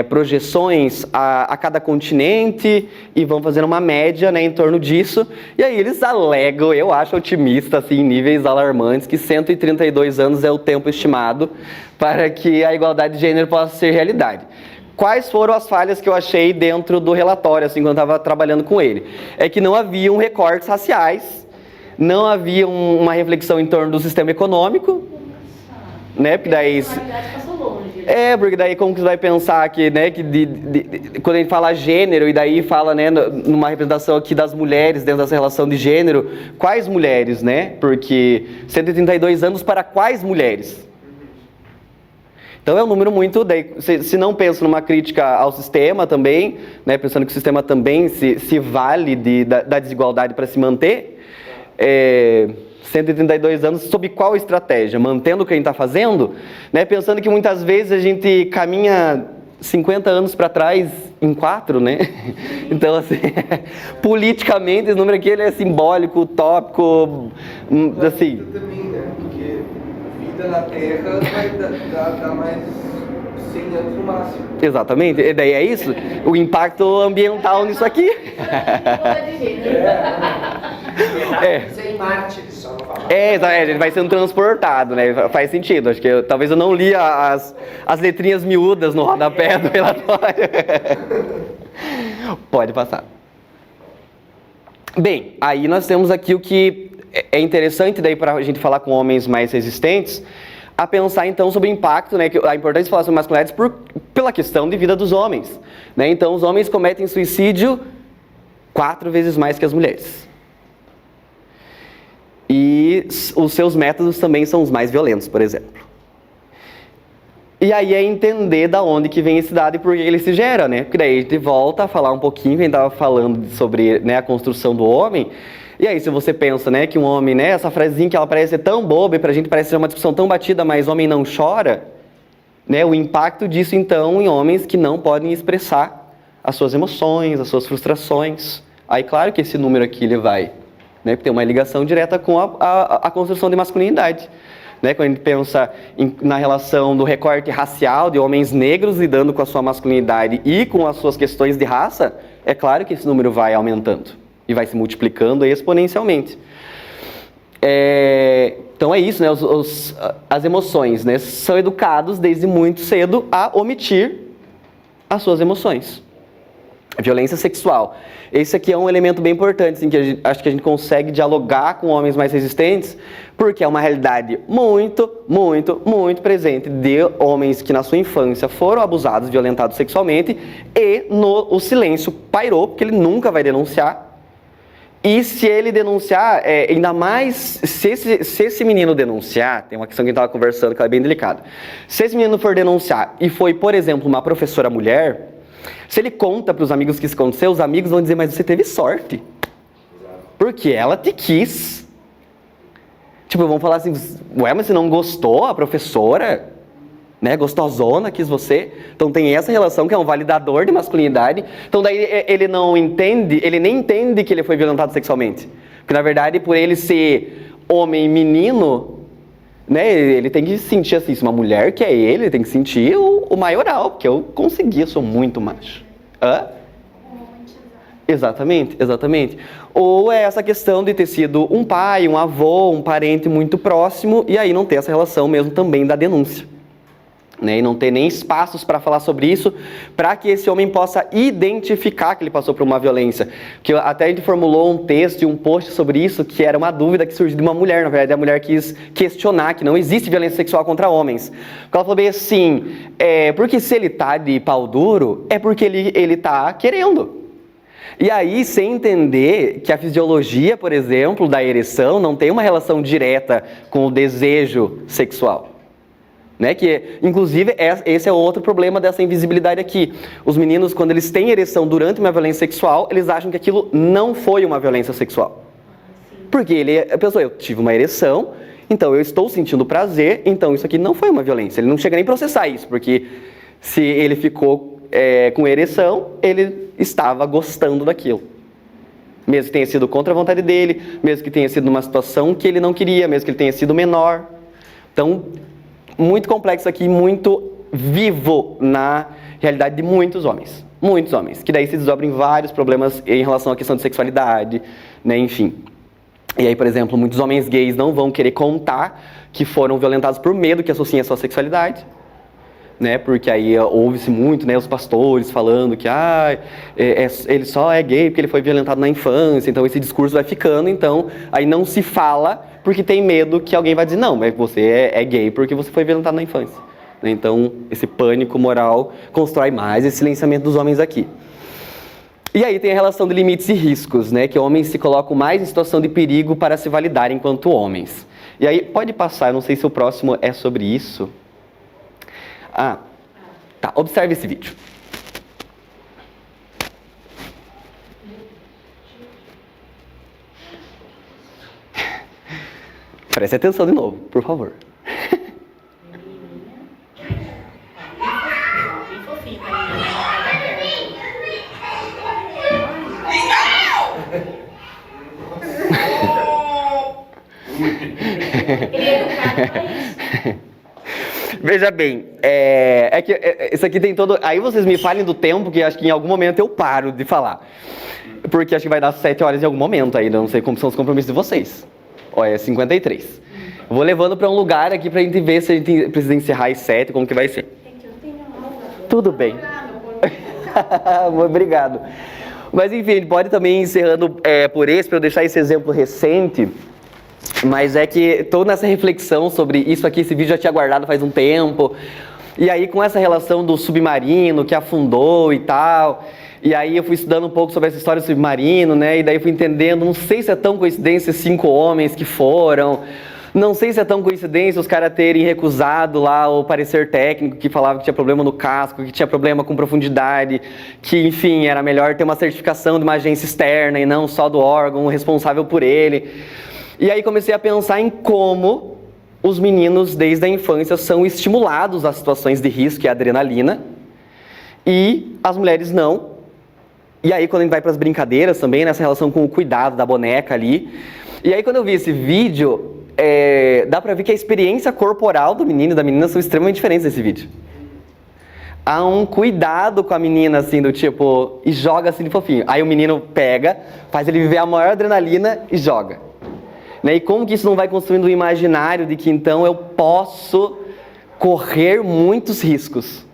projeções a cada continente e vão fazendo uma média, né, em torno disso. E aí eles alegam, eu acho otimista, assim, em níveis alarmantes, que 132 anos é o tempo estimado para que a igualdade de gênero possa ser realidade. Quais foram as falhas que eu achei dentro do relatório, assim, quando eu estava trabalhando com ele? É que não haviam recortes raciais, não havia uma reflexão em torno do sistema econômico, né? Porque daí porque daí como que você vai pensar que, né, que quando a gente fala gênero e daí fala, né, numa representação aqui das mulheres dentro dessa relação de gênero, quais mulheres, né? Porque 132 anos para quais mulheres? Então é um número muito, daí, se não pensa numa crítica ao sistema também, né, pensando que o sistema também se vale da desigualdade para se manter, 132 anos, sob qual estratégia? Mantendo o que a gente está fazendo? Né? Pensando que muitas vezes a gente caminha 50 anos para trás em 4, né? Então, assim, politicamente, esse número aqui ele é simbólico, utópico, assim... também, né? Porque vida na Terra vai dar mais 100 anos no máximo. Exatamente, e daí é isso, o impacto ambiental nisso aqui. Sem Marte, eles só não falam. A gente vai sendo transportado, né? Faz sentido. Acho que talvez eu não li as letrinhas miúdas no rodapé do relatório. Pode passar. Bem, aí nós temos aqui o que é interessante daí para a gente falar com homens mais resistentes, a pensar então sobre o impacto, né, a importância de falar sobre masculinidades pela questão de vida dos homens, né? Então os homens cometem suicídio 4 vezes mais que as mulheres. E os seus métodos também são os mais violentos, por exemplo. E aí é entender da onde que vem esse dado e por que ele se gera, né? Porque daí a gente volta a falar um pouquinho, a gente estava falando sobre, né, a construção do homem. E aí se você pensa, né, que um homem, né, essa frasezinha que ela parece ser tão boba e pra gente parece ser uma discussão tão batida, mas homem não chora, né? O impacto disso então em homens que não podem expressar as suas emoções, as suas frustrações. Aí claro que esse número aqui ele vai, né, tem uma ligação direta com a construção de masculinidade. Né, quando a gente pensa na relação do recorte racial de homens negros lidando com a sua masculinidade e com as suas questões de raça, é claro que esse número vai aumentando e vai se multiplicando exponencialmente. Então é isso, né, as emoções, né, são educados desde muito cedo a omitir as suas emoções. Violência sexual. Esse aqui é um elemento bem importante, assim, que acho que a gente consegue dialogar com homens mais resistentes, porque é uma realidade muito, muito, muito presente de homens que na sua infância foram abusados, violentados sexualmente, e o silêncio pairou, porque ele nunca vai denunciar. E se ele denunciar, ainda mais, se esse menino denunciar, tem uma questão que a gente estava conversando que é bem delicada. Se esse menino for denunciar e foi, por exemplo, uma professora mulher, se ele conta para os amigos que isso aconteceu, os amigos vão dizer, mas você teve sorte. Porque ela te quis. Tipo, vão falar assim, ué, mas você não gostou? A professora, né, gostosona, quis você. Então tem essa relação que é um validador de masculinidade. Então daí ele não entende, ele nem entende que ele foi violentado sexualmente. Porque na verdade, por ele ser homem e menino, né, ele tem que sentir assim, se uma mulher que é ele tem que sentir o maioral, porque eu consegui, eu sou muito macho. Hã? Exatamente, exatamente. Ou é essa questão de ter sido um pai, um avô, um parente muito próximo, e aí não ter essa relação mesmo também da denúncia. né, e não ter nem espaços para falar sobre isso, para que esse homem possa identificar que ele passou por uma violência. Que até a gente formulou um texto e um post sobre isso, que era uma dúvida que surgiu de uma mulher, na verdade a mulher quis questionar que não existe violência sexual contra homens. Porque ela falou bem assim, porque se ele tá de pau duro, é porque ele tá querendo. E aí, sem entender que a fisiologia, por exemplo, da ereção não tem uma relação direta com o desejo sexual. Né? Que, inclusive, esse é outro problema dessa invisibilidade aqui. Os meninos, quando eles têm ereção durante uma violência sexual, eles acham que aquilo não foi uma violência sexual. Porque ele pensou, eu tive uma ereção, então eu estou sentindo prazer, então isso aqui não foi uma violência. Ele não chega nem a processar isso, porque se ele ficou com ereção, ele estava gostando daquilo. Mesmo que tenha sido contra a vontade dele, mesmo que tenha sido numa situação que ele não queria, mesmo que ele tenha sido menor. Então, muito complexo aqui, muito vivo na realidade de muitos homens, que daí se desdobrem vários problemas em relação à questão de sexualidade, né, enfim. E aí, por exemplo, muitos homens gays não vão querer contar que foram violentados por medo que associem a sua sexualidade, né, porque aí ouve-se muito, né, os pastores falando que ele só é gay porque ele foi violentado na infância, então esse discurso vai ficando, então aí não se fala porque tem medo que alguém vai dizer, não, mas você é gay porque você foi violentado na infância. Então, esse pânico moral constrói mais esse silenciamento dos homens aqui. E aí tem a relação de limites e riscos, né, que homens se colocam mais em situação de perigo para se validar enquanto homens. E aí, pode passar, eu não sei se o próximo é sobre isso. Tá, observe esse vídeo. Preste atenção de novo, por favor. Veja bem, isso aqui tem todo... Aí vocês me falem do tempo, que acho que em algum momento eu paro de falar. Porque acho que vai dar 7 horas em algum momento ainda, não sei como são os compromissos de vocês. Olha, é 53. Vou levando para um lugar aqui pra gente ver se a gente precisa encerrar às 7, como que vai ser. Tudo bem. Obrigado. Mas enfim, a gente pode também ir encerrando por esse, para eu deixar esse exemplo recente. Mas é que estou nessa reflexão sobre isso aqui, esse vídeo já tinha guardado faz um tempo. E aí com essa relação do submarino que afundou e tal... E aí eu fui estudando um pouco sobre essa história do submarino, né? E daí fui entendendo, não sei se é tão coincidência 5 homens que foram, não sei se é tão coincidência os caras terem recusado lá o parecer técnico que falava que tinha problema no casco, que tinha problema com profundidade, que enfim, era melhor ter uma certificação de uma agência externa e não só do órgão responsável por ele. E aí comecei a pensar em como os meninos desde a infância são estimulados a situações de risco e adrenalina, e as mulheres não. E aí quando a gente vai para as brincadeiras também, nessa relação com o cuidado da boneca ali. E aí quando eu vi esse vídeo, dá pra ver que a experiência corporal do menino e da menina são extremamente diferentes nesse vídeo. Há um cuidado com a menina, assim, do tipo, e joga assim de fofinho. Aí o menino pega, faz ele viver a maior adrenalina e joga. Né? E como que isso não vai construindo um imaginário de que então eu posso correr muitos riscos?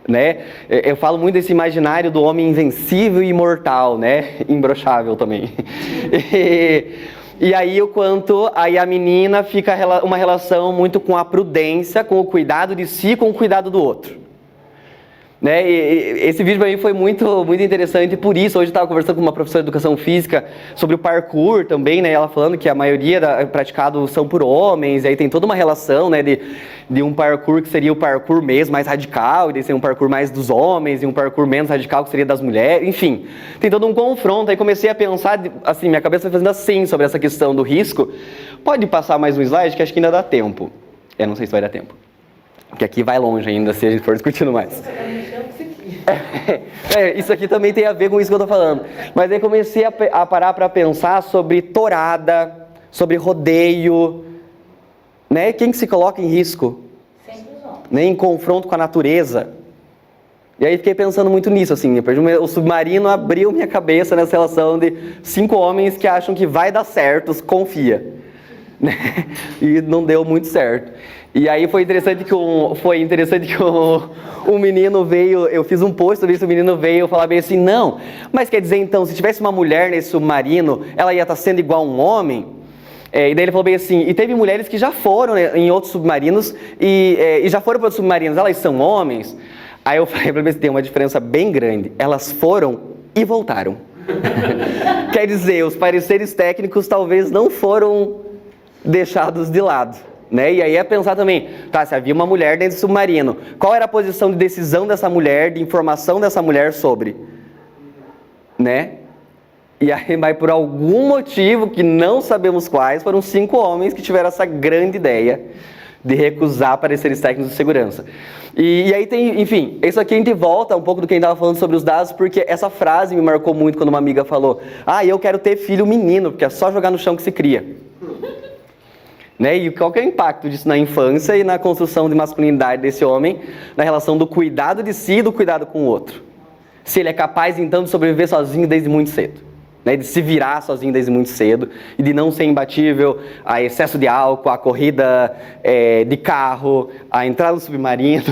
Né? Eu falo muito desse imaginário do homem invencível e imortal, né? Imbrochável também. E aí o quanto aí a menina fica uma relação muito com a prudência, com o cuidado de si, com o cuidado do outro. Né? E esse vídeo para mim foi muito, muito interessante, por isso hoje eu estava conversando com uma professora de educação física sobre o parkour também, né? Ela falando que a maioria praticados são por homens, e aí tem toda uma relação, né, de um parkour que seria o parkour mesmo mais radical, e daí seria um parkour mais dos homens, e um parkour menos radical que seria das mulheres, enfim, tem todo um confronto. Aí comecei a pensar, assim, minha cabeça foi fazendo assim sobre essa questão do risco. Pode passar mais um slide, que acho que ainda dá tempo. Não sei se vai dar tempo, porque aqui vai longe ainda se a gente for discutindo mais. Isso aqui também tem a ver com isso que eu tô falando. Mas aí comecei a parar para pensar sobre tourada, sobre rodeio, né? Quem que se coloca em risco? Sempre os homens. Né? Em confronto com a natureza. E aí fiquei pensando muito nisso, assim. O submarino abriu minha cabeça nessa relação de 5 homens que acham que vai dar certo, confia. Né? E não deu muito certo. E aí foi interessante que o menino veio, eu fiz um post sobre isso, o menino veio falar bem assim, não, mas quer dizer então, se tivesse uma mulher nesse submarino, ela ia estar sendo igual a um homem? E daí ele falou bem assim, e teve mulheres que já foram, né, em outros submarinos e já foram para outros submarinos, elas são homens? Aí eu falei para ele, tem uma diferença bem grande, elas foram e voltaram. Quer dizer, os pareceres técnicos talvez não foram deixados de lado. Né? E aí é pensar também, tá, se havia uma mulher dentro do submarino, qual era a posição de decisão dessa mulher, de informação dessa mulher sobre? Né? E aí, mas por algum motivo que não sabemos quais, foram 5 homens que tiveram essa grande ideia de recusar pareceres técnicos de segurança. E aí tem, enfim, isso aqui a gente volta um pouco do que a gente estava falando sobre os dados, porque essa frase me marcou muito quando uma amiga falou, eu quero ter filho menino, porque é só jogar no chão que se cria. Né? E qual que é o impacto disso na infância e na construção de masculinidade desse homem, na relação do cuidado de si e do cuidado com o outro? Se ele é capaz, então, de sobreviver sozinho desde muito cedo, né? De se virar sozinho desde muito cedo e de não ser imbatível a excesso de álcool, a corrida de carro, a entrar no submarino,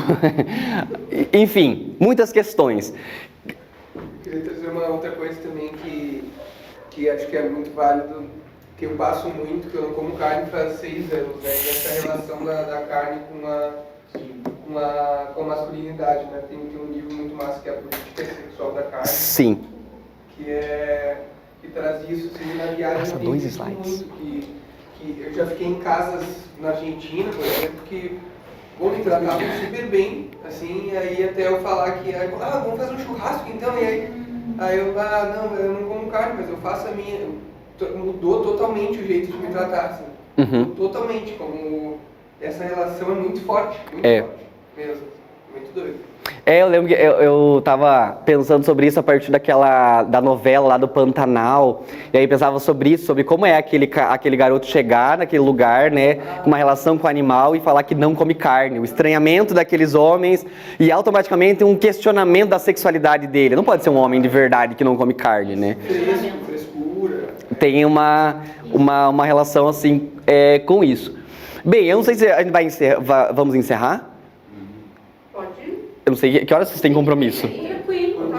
enfim, muitas questões. Queria trazer uma outra coisa também que acho que é muito válido, que eu passo muito, que eu não como carne faz 6 anos, né? E essa relação da carne com a masculinidade, né? Tem um livro muito massa que é a Política Sexual da Carne. Sim. Que traz isso, assim, na viagem. Nossa, 2 slides. Que eu já fiquei em casas na Argentina, por exemplo, que me tratavam super bem, assim, e aí até eu falar que, vamos fazer um churrasco então, e aí eu, não, eu não como carne, mas eu faço a minha. Mudou totalmente o jeito de me tratar, assim. Uhum. Totalmente, como essa relação é muito forte mesmo, muito doido. Eu lembro que eu tava pensando sobre isso a partir da novela lá do Pantanal, e aí pensava sobre isso, sobre como é aquele garoto chegar naquele lugar, né, com uma relação com o animal e falar que não come carne, o estranhamento daqueles homens e automaticamente um questionamento da sexualidade dele. Não pode ser um homem de verdade que não come carne, né? Frescura. Tem uma relação assim com isso. Bem, eu não sei se a gente vai vamos encerrar? Pode? Eu não sei, que horas vocês têm compromisso? Tranquilo.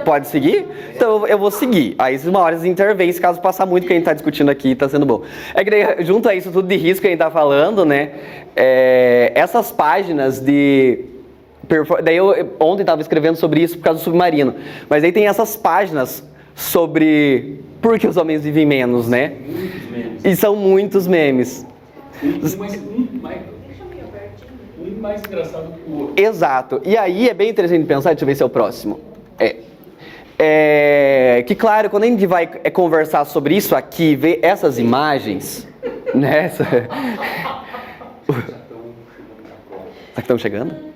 Pode seguir? Então eu vou seguir. Aí uma hora intervém, se caso passar muito que a gente está discutindo aqui, está sendo bom. É que daí, junto a isso tudo de risco que a gente está falando, né? Essas páginas de... Daí eu ontem estava escrevendo sobre isso por causa do submarino. Mas aí tem essas páginas sobre por que os homens vivem menos, né? Muitos memes. E são muitos memes. Um mais engraçado que o outro. Exato. E aí é bem interessante pensar, deixa eu ver se é o próximo. Que claro, quando a gente vai conversar sobre isso aqui, ver essas imagens, né? Será que estão chegando?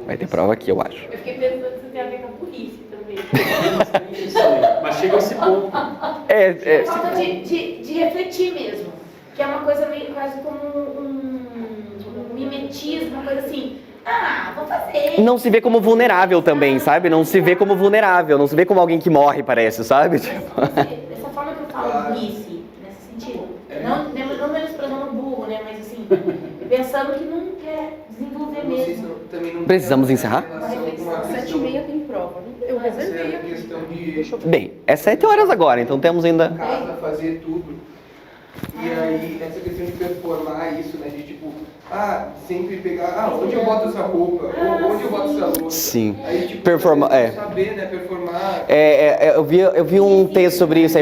Vai ter prova aqui, eu acho. Eu fiquei pensando se tem a ver com a polícia também. Mas chega a esse ponto. Falta de refletir mesmo. Que é uma coisa meio quase como um mimetismo, uma coisa assim. Vou fazer. Não se vê como vulnerável também, sabe? Não se vê como vulnerável, não se vê como alguém que morre, parece, sabe? Dessa forma que eu falo burrice, nesse sentido. Não menosprezando o burro, né? Mas assim, pensando que não quer desenvolver mesmo. Precisamos encerrar? 7h30 tem prova. Eu reservei aqui. Bem, é 7 horas agora, então temos ainda... Casa, fazer tudo. E aí, essa questão de performar isso, né? De tipo, sempre pegar, onde eu boto essa roupa? Onde eu boto essa louça? Sim. Aí, tipo, saber, né? Performar. Eu vi um texto sobre isso,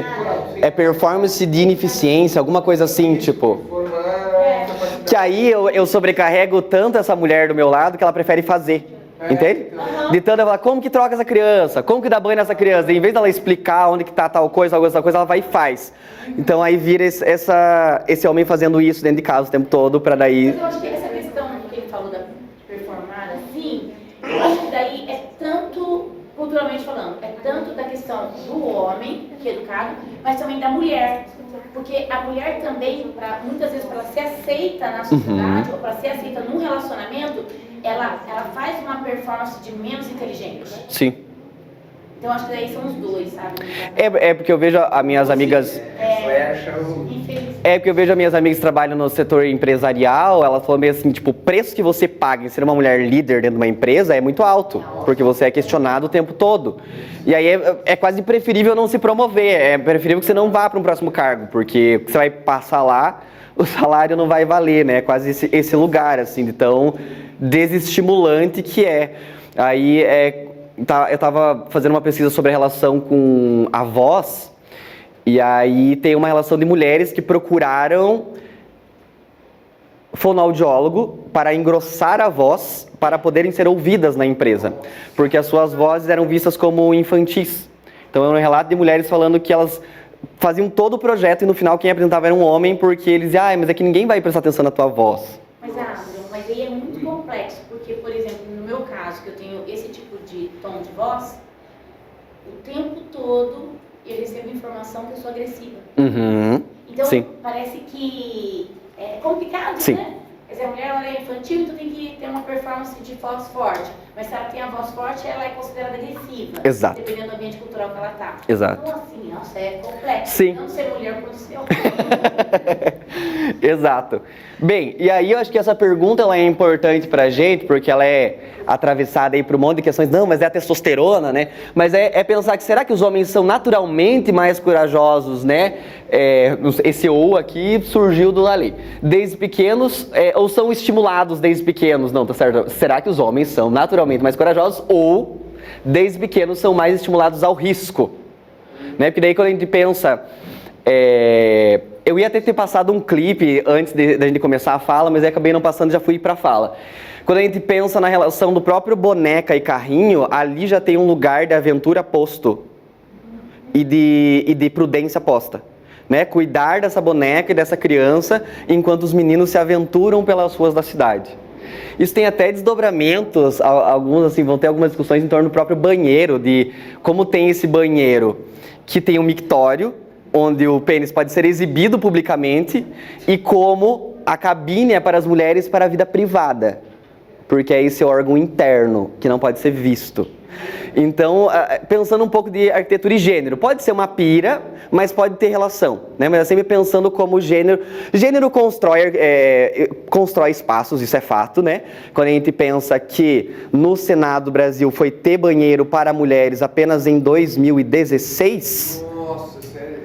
performance de ineficiência, alguma coisa assim, tipo... Performar. Que aí eu sobrecarrego tanto essa mulher do meu lado que ela prefere fazer. Entende? De tanto ela fala, como que troca essa criança? Como que dá banho nessa criança? E em vez dela explicar onde que tá tal coisa, ela vai e faz. Então aí vira esse homem fazendo isso dentro de casa o tempo todo para daí... Mas eu acho que essa questão que ele falou de performar assim, eu acho que daí é tanto, culturalmente falando, é tanto da questão do homem, que é educado, mas também da mulher. Porque a mulher também, muitas vezes, para ela ser aceita na sociedade, ou para ser aceita num relacionamento, ela faz uma performance de menos inteligente. Sim. Então acho que daí são os dois, sabe? Porque eu vejo as minhas amigas... Fecha o... Infelizmente. É porque eu vejo as minhas amigas que trabalham no setor empresarial, elas falam meio assim, tipo, o preço que você paga em ser uma mulher líder dentro de uma empresa é muito alto, porque você é questionado o tempo todo. E aí é quase preferível não se promover, é preferível que você não vá para um próximo cargo, porque você vai passar lá, o salário não vai valer, né? É quase esse lugar, assim, de tão desestimulante que é. Aí eu estava fazendo uma pesquisa sobre a relação com avós, e aí tem uma relação de mulheres que procuraram fonoaudiólogo para engrossar a voz para poderem ser ouvidas na empresa, porque as suas vozes eram vistas como infantis. Então é um relato de mulheres falando que elas faziam todo o projeto e no final quem apresentava era um homem, porque eles diziam, mas é que ninguém vai prestar atenção na tua voz. Mas aí é muito complexo, porque, por exemplo, no meu caso, que eu tenho esse tipo de tom de voz, o tempo todo eu recebo informação que eu sou agressiva. Uhum. Então, Sim. parece que é complicado, Sim. né? Mas a mulher ela é infantil, então tem que ter uma performance de voz forte. Mas se ela tem a voz forte, ela é considerada agressiva. Exato. Dependendo do ambiente cultural que ela está. Exato. Então, assim, nossa, é complexo. Sim. Não ser mulher por ser Exato. Bem, e aí eu acho que essa pergunta ela é importante pra gente, porque ela é atravessada aí por um monte de questões. Não, mas é a testosterona, né? Mas é pensar que será que os homens são naturalmente mais corajosos, né? Esse ou aqui surgiu do ali. Desde pequenos, ou são estimulados desde pequenos? Não, tá certo? Será que os homens são naturalmente mais corajosos ou desde pequenos são mais estimulados ao risco? Né? Porque daí quando a gente pensa... eu ia até ter passado um clipe antes da gente começar a fala, mas eu acabei não passando, já fui para a fala. Quando a gente pensa na relação do próprio boneca e carrinho, ali já tem um lugar de aventura posto e de prudência posta. Né? Cuidar dessa boneca e dessa criança enquanto os meninos se aventuram pelas ruas da cidade. Isso tem até desdobramentos, alguns assim, vão ter algumas discussões em torno do próprio banheiro, de como tem esse banheiro que tem um mictório, onde o pênis pode ser exibido publicamente, e como a cabine é para as mulheres para a vida privada, porque é esse órgão interno que não pode ser visto. Então, pensando um pouco de arquitetura e gênero, pode ser uma pira, mas pode ter relação, né? Mas é sempre pensando como gênero constrói espaços, isso é fato, né? Quando a gente pensa que no Senado do Brasil foi ter banheiro para mulheres apenas em 2016... Nossa, sério?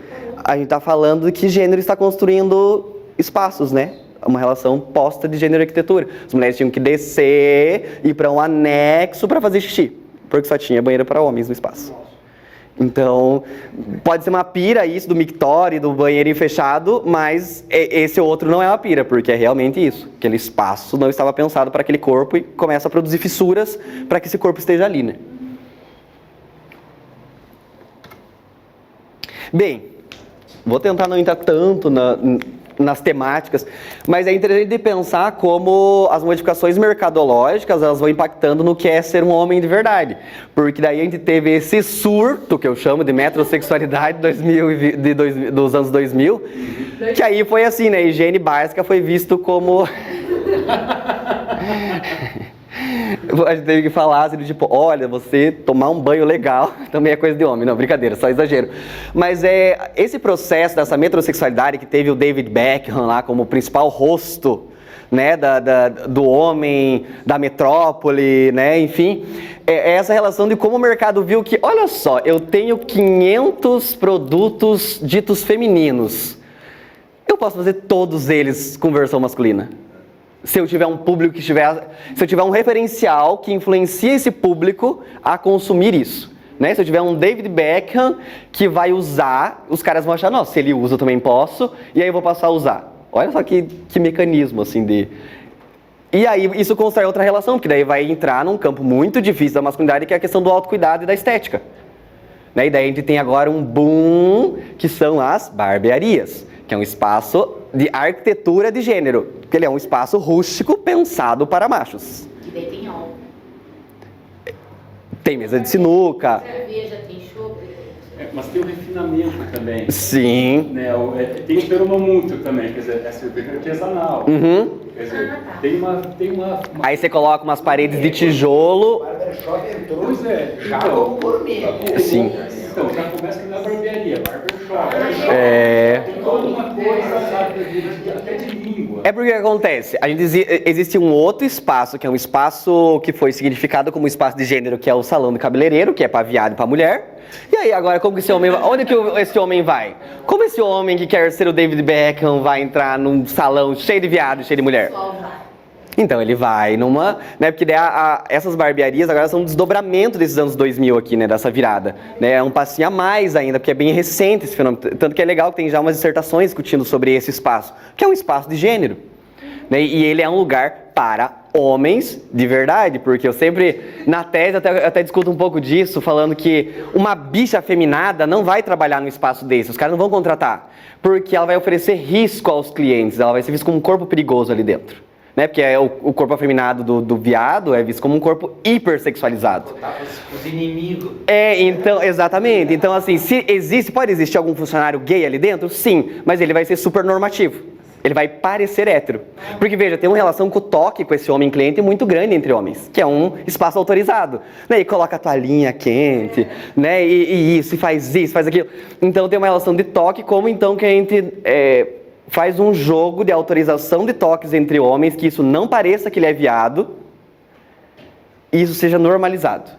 A gente está falando que gênero está construindo espaços, né? Uma relação posta de gênero e arquitetura. As mulheres tinham que descer, ir para um anexo para fazer xixi, porque só tinha banheiro para homens no espaço. Então, pode ser uma pira isso do mictório, do banheiro fechado, mas esse outro não é uma pira, porque é realmente isso. Aquele espaço não estava pensado para aquele corpo e começa a produzir fissuras para que esse corpo esteja ali, né? Bem, vou tentar não entrar tanto nas temáticas, mas é interessante de pensar como as modificações mercadológicas elas vão impactando no que é ser um homem de verdade. Porque daí a gente teve esse surto, que eu chamo de metrosexualidade dos anos 2000, que aí foi assim, né? A higiene básica foi visto como... A gente teve que falar assim, tipo, olha, você tomar um banho legal também é coisa de homem. Não, brincadeira, só exagero. Mas esse processo dessa metrosexualidade que teve o David Beckham lá como principal rosto, né, do homem, da metrópole, né, enfim, é essa relação de como o mercado viu que, olha só, eu tenho 500 produtos ditos femininos, eu posso fazer todos eles com versão masculina. Se eu tiver um público se eu tiver um referencial que influencia esse público a consumir isso, né? Se eu tiver um David Beckham que vai usar, os caras vão achar, nossa, se ele usa eu também posso, e aí eu vou passar a usar. Olha só que mecanismo, assim, de... E aí isso constrói outra relação, porque daí vai entrar num campo muito difícil da masculinidade, que é a questão do autocuidado e da estética. Né? E daí a gente tem agora um boom, que são as barbearias, que é um espaço de arquitetura de gênero, porque ele é um espaço rústico pensado para machos. Que daí tem álcool. Tem mesa de sinuca. Cerveja, tem chope. Mas tem o refinamento também. Sim. Né? Tem o peronomútil também, quer dizer, é cerveja artesanal. Uhum. Quer dizer, tem uma... Aí você coloca umas paredes de tijolo. O barbershop entrou Pois é, já então, como gourmet. Sim. Então, já começa que não é barbearia, barbershop. Tem toda uma coisa, sabe, até de língua. É porque acontece, existe um outro espaço, que é um espaço que foi significado como um espaço de gênero, que é o salão do cabeleireiro, que é para viado e para mulher. E aí, agora, como que esse homem, onde que esse homem vai? Como esse homem que quer ser o David Beckham vai entrar num salão cheio de viado e cheio de mulher? Então ele vai numa, né, porque daí essas barbearias agora são um desdobramento desses anos 2000 aqui, né, dessa virada, né, é um passinho a mais ainda, porque é bem recente esse fenômeno, tanto que é legal que tem já umas dissertações discutindo sobre esse espaço, que é um espaço de gênero, né, e ele é um lugar para homens de verdade, porque eu sempre, na tese, até discuto um pouco disso, falando que uma bicha afeminada não vai trabalhar num espaço desse, os caras não vão contratar, porque ela vai oferecer risco aos clientes, ela vai ser vista como um corpo perigoso ali dentro. Né? Porque o corpo afeminado do viado é visto como um corpo hipersexualizado. Os inimigos. Então, exatamente. Então, assim, pode existir algum funcionário gay ali dentro? Sim, mas ele vai ser super normativo. Ele vai parecer hétero. Porque, veja, tem uma relação com o toque com esse homem cliente muito grande entre homens, que é um espaço autorizado. Né? E coloca a toalhinha quente, né? E isso, e faz isso, faz aquilo. Então, tem uma relação de toque, como então que a gente... faz um jogo de autorização de toques entre homens, que isso não pareça que ele é viado, e isso seja normalizado.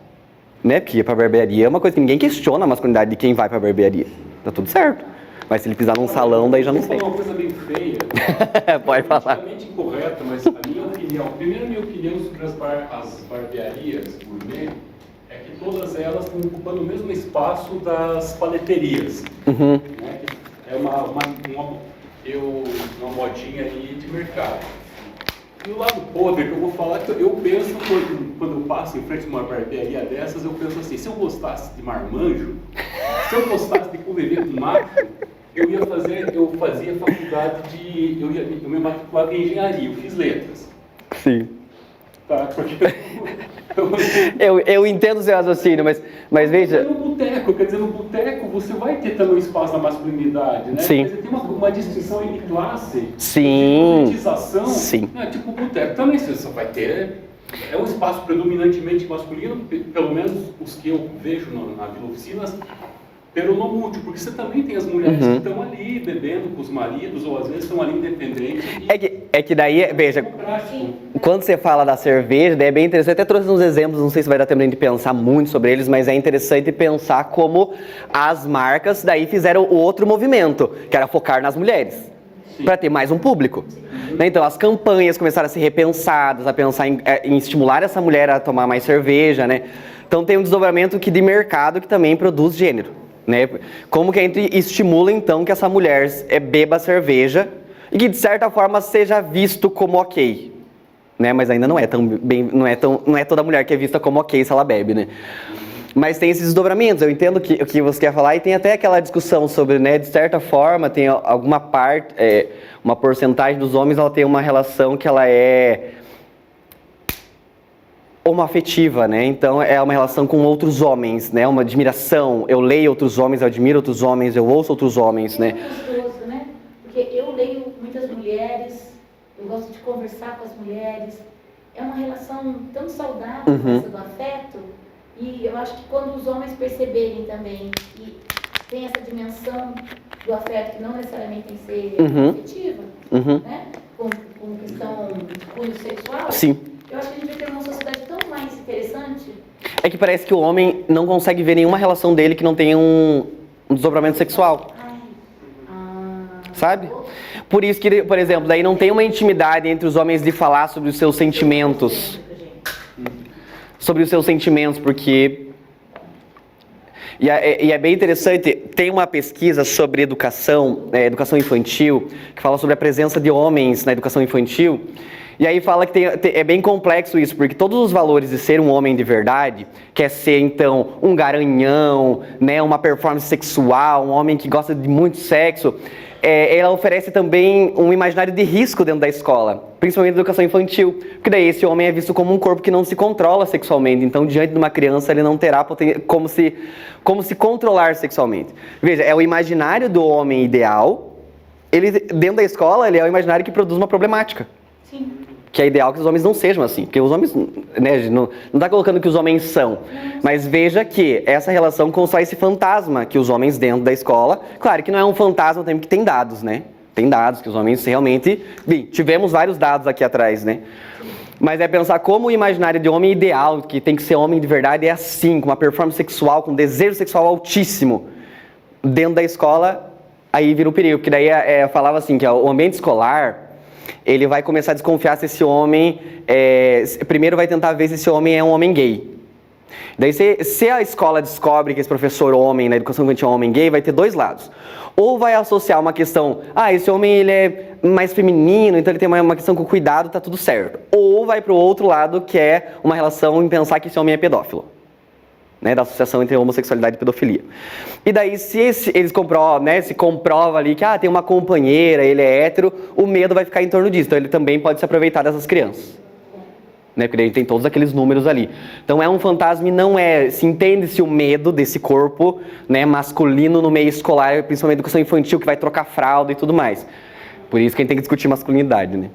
Né? Porque ir pra barbearia é uma coisa que ninguém questiona a masculinidade de quem vai pra barbearia. Tá tudo certo. Mas se ele pisar num salão, daí já não sei. Vou falar uma coisa bem feia. Pode falar. Politicamente incorreta, mas a minha opinião, primeiro a minha opinião sobre as barbearias gourmet, é que todas elas estão ocupando o mesmo espaço das paleterias. Uhum. Né? É uma modinha aí de mercado. E o lado podre que eu vou falar, que eu penso, quando eu passo em frente a uma barbearia dessas, eu penso assim, se eu gostasse de marmanjo, se eu gostasse de conviver com macho, eu fazia faculdade eu me matriculava em engenharia, eu fiz letras. Sim. Tá, porque eu entendo o seu raciocínio, mas veja... No boteco você vai ter também um espaço da masculinidade, né? Sim. Você tem uma distinção entre classe, sim, politização, sim. Né? Tipo o boteco também você só vai ter... É um espaço predominantemente masculino, pelo menos os que eu vejo na Vila Oficinas, pelo não mútuo, porque você também tem as mulheres que estão ali bebendo com os maridos, ou às vezes estão ali independentes. É que daí, veja, quando você fala da cerveja, daí é bem interessante, até trouxe uns exemplos, não sei se vai dar tempo de pensar muito sobre eles, mas é interessante pensar como as marcas daí fizeram o outro movimento, que era focar nas mulheres, para ter mais um público. Então as campanhas começaram a ser repensadas, a pensar em estimular essa mulher a tomar mais cerveja, né? Então tem um desdobramento de mercado que também produz gênero. Né? Como que a gente estimula então que essa mulher beba cerveja e que de certa forma seja visto como ok, né? Mas ainda não é tão bem, não é toda mulher que é vista como ok se ela bebe, né? Mas tem esses desdobramentos, eu entendo o que você quer falar, e tem até aquela discussão sobre, né, de certa forma, tem alguma parte, uma porcentagem dos homens, ela tem uma relação que ela é homoafetiva, né? Então é uma relação com outros homens, né? Uma admiração. Eu leio outros homens, eu admiro outros homens, eu ouço outros homens, né? É gostoso, né? Porque eu leio muitas mulheres, eu gosto de conversar com as mulheres. É uma relação tão saudável, essa do afeto. E eu acho que quando os homens perceberem também que tem essa dimensão do afeto que não necessariamente tem que ser afetiva, né? Com questão de cunho sexual. Sim. Eu acho que a gente vai ter uma sociedade tão mais interessante. É que parece que o homem não consegue ver nenhuma relação dele que não tenha um desdobramento sexual. Sabe? Por isso que, por exemplo, daí não tem uma intimidade entre os homens de falar sobre os seus sentimentos. Sobre os seus sentimentos, porque... E é bem interessante, tem uma pesquisa sobre educação infantil, que fala sobre a presença de homens na educação infantil. E aí fala que é bem complexo isso, porque todos os valores de ser um homem de verdade, quer ser então um garanhão, né, uma performance sexual, um homem que gosta de muito sexo, ela oferece também um imaginário de risco dentro da escola, principalmente na educação infantil, porque daí esse homem é visto como um corpo que não se controla sexualmente, então diante de uma criança ele não terá como se controlar sexualmente. Veja, é o imaginário do homem ideal, ele dentro da escola ele é o imaginário que produz uma problemática. Sim. que é ideal que os homens não sejam assim, porque os homens, né, não está colocando que os homens são, mas veja que essa relação constrói esse fantasma que os homens dentro da escola, claro que não é um fantasma também que tem dados, né? Tem dados que os homens realmente, bem, tivemos vários dados aqui atrás, né? Mas é pensar como o imaginário de homem ideal, que tem que ser homem de verdade, é assim, com uma performance sexual, com um desejo sexual altíssimo, dentro da escola, aí vira o perigo, porque daí falava assim, que o ambiente escolar, ele vai começar a desconfiar se esse homem, primeiro vai tentar ver se esse homem é um homem gay. Daí se a escola descobre que esse professor homem, na educação infantil é um homem gay, vai ter dois lados. Ou vai associar uma questão, esse homem ele é mais feminino, então ele tem uma questão com cuidado, tá tudo certo. Ou vai para o outro lado, que é uma relação em pensar que esse homem é pedófilo. Né, da associação entre homossexualidade e pedofilia. E daí, se eles comprovam, né, se comprova ali que tem uma companheira, ele é hétero, o medo vai ficar em torno disso. Então ele também pode se aproveitar dessas crianças. Né, porque ele tem todos aqueles números ali. Então é um fantasma e não é... Se entende-se o medo desse corpo, né, masculino no meio escolar, principalmente educação infantil, que vai trocar fralda e tudo mais. Por isso que a gente tem que discutir masculinidade, né?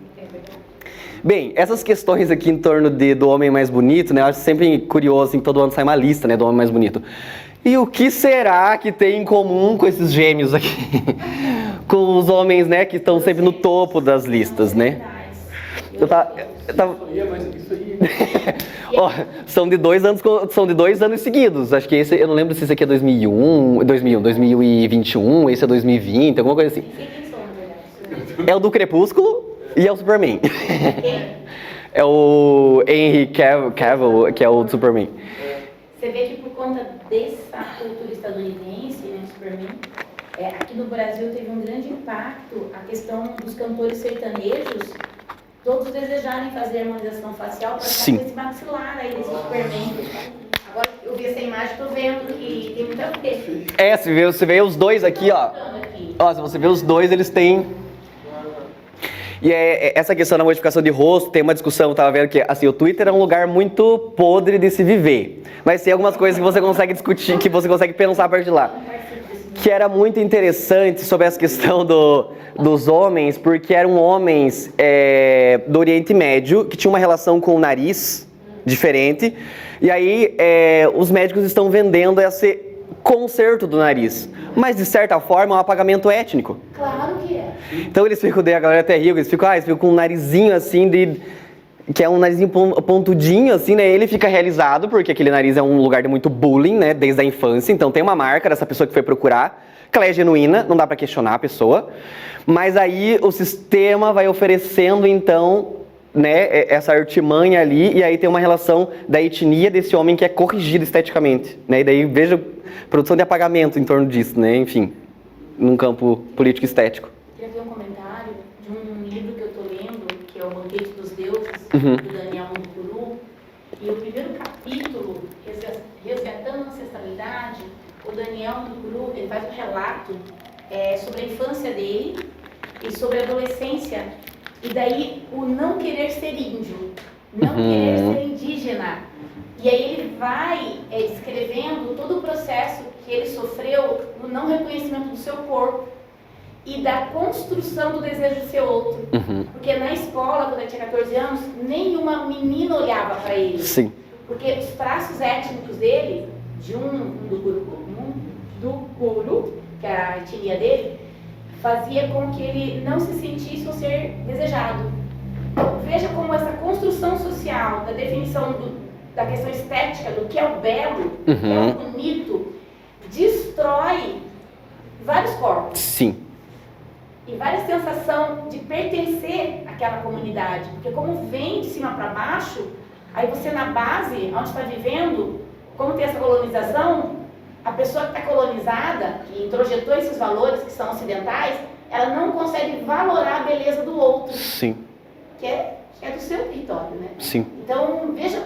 Bem, essas questões aqui em torno do homem mais bonito, né? Eu acho sempre curioso, assim, todo ano sai uma lista, né, do homem mais bonito. E o que será que tem em comum com esses gêmeos aqui? Com os homens, né, que estão sempre no topo das listas, né? Eu tava... Isso aí. Ó, são de 2 anos seguidos. Acho que esse, eu não lembro se esse aqui é 2021, esse é 2020, alguma coisa assim. É o do Crepúsculo e é o Superman. É o Henry Cavill, que é o do Superman. Você vê que por conta dessa cultura estadunidense, né, Superman, aqui no Brasil teve um grande impacto a questão dos cantores sertanejos, todos desejarem fazer harmonização facial para ficar com esse maxilar aí desse Superman. Agora eu vi essa imagem, tô vendo que tem muita coisa. Você vê os dois aqui, ó. Ó, se você vê os dois, eles têm... E essa questão da modificação de rosto, tem uma discussão, eu tava vendo que, assim, o Twitter é um lugar muito podre de se viver. Mas tem algumas coisas que você consegue discutir, que você consegue pensar a partir de lá. Que era muito interessante sobre essa questão dos homens, porque eram homens do Oriente Médio, que tinham uma relação com o nariz diferente. E aí, os médicos estão vendendo esse conserto do nariz. Mas, de certa forma, é um apagamento étnico. Claro que é. Então eles ficam, a galera até riu, eles ficam com um narizinho assim, que é um narizinho pontudinho assim, né? Ele fica realizado, porque aquele nariz é um lugar de muito bullying, né? Desde a infância, então tem uma marca dessa pessoa que foi procurar, que ela é genuína, não dá pra questionar a pessoa. Mas aí o sistema vai oferecendo, então, né, essa artimanha ali, e aí tem uma relação da etnia desse homem que é corrigido esteticamente, né? E daí veja produção de apagamento em torno disso, né? Enfim, num campo político estético. Queria ver um comentário de um livro que eu estou lendo, que é O Banquete dos Deuses, do Daniel Munduguru. E o primeiro capítulo, Resgatando a Ancestralidade, o Daniel Munduguru, ele faz um relato sobre a infância dele e sobre a adolescência. E daí o não querer ser índio, não querer ser indígena. E aí ele vai descrevendo todo o processo que ele sofreu no não reconhecimento do seu corpo e da construção do desejo de ser outro. Porque na escola, quando ele tinha 14 anos, nenhuma menina olhava para ele. Sim. Porque os traços étnicos dele, do Guru, que é a etnia dele, fazia com que ele não se sentisse ou ser desejado. Então, veja como essa construção social, da definição da questão estética, do que é o belo, do que é o bonito, destrói vários corpos. Sim. E várias sensação de pertencer àquela comunidade. Porque como vem de cima para baixo, aí você na base, onde está vivendo, como tem essa colonização, a pessoa que está colonizada, que introjetou esses valores que são ocidentais, ela não consegue valorar a beleza do outro. Sim. Que é do seu território, né? Sim. Então, veja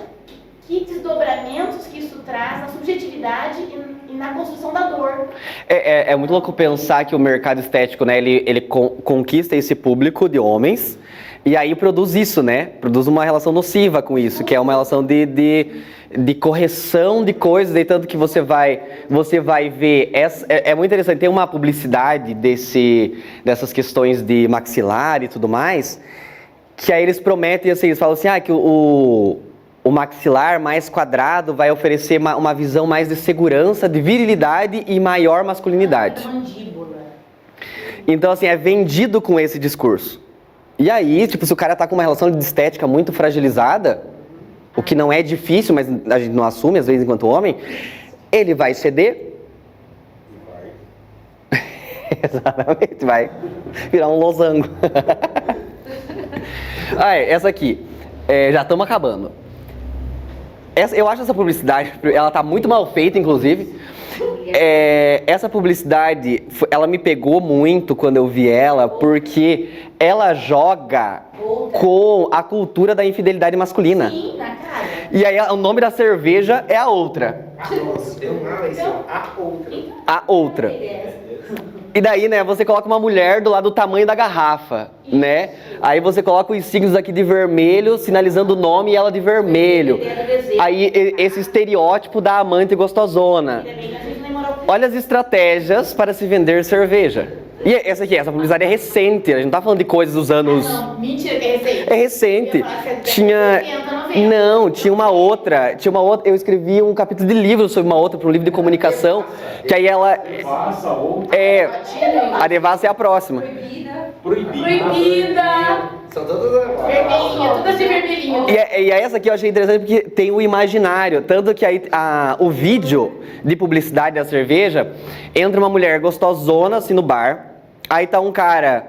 que desdobramentos que isso traz na subjetividade e na construção da dor. É muito louco pensar que o mercado estético, né, ele conquista esse público de homens e aí produz isso, né? Produz uma relação nociva com isso, que é uma relação de correção de coisas, de tanto que você vai ver... É muito interessante, tem uma publicidade dessas questões de maxilar e tudo mais, que aí eles prometem, assim, eles falam assim, que o maxilar mais quadrado vai oferecer uma visão mais de segurança, de virilidade e maior masculinidade. Mandíbula. Então, assim, é vendido com esse discurso. E aí, tipo, se o cara tá com uma relação de estética muito fragilizada, o que não é difícil, mas a gente não assume, às vezes, enquanto homem, ele vai ceder. Exatamente, vai virar um losango. Essa aqui, já estamos acabando. Eu acho essa publicidade, ela tá muito mal feita, inclusive. Essa publicidade, ela me pegou muito quando eu vi ela, porque ela joga com a cultura da infidelidade masculina. Sim, na cara. E aí o nome da cerveja é a outra. A outra. E daí, né, você coloca uma mulher do lado do tamanho da garrafa, né? Aí você coloca os signos aqui de vermelho, sinalizando o nome e ela de vermelho. Aí esse estereótipo da amante gostosona. Olha as estratégias para se vender cerveja. E essa publicidade é recente, a gente não tá falando de coisas dos anos... Não, mentira que é recente. É recente. Eu ia falar que é Tinha... 80, 90. Não, tinha uma outra. Eu escrevi um capítulo de livro sobre uma outra, para um livro de comunicação, que aí ela... Devassa, outra. A Devassa é a próxima. Proibida. São todas Vermelhinha, todas de vermelhinho. E essa aqui eu achei interessante porque tem o imaginário. Tanto que aí o vídeo de publicidade da cerveja, entra uma mulher gostosona assim no bar. Aí tá um cara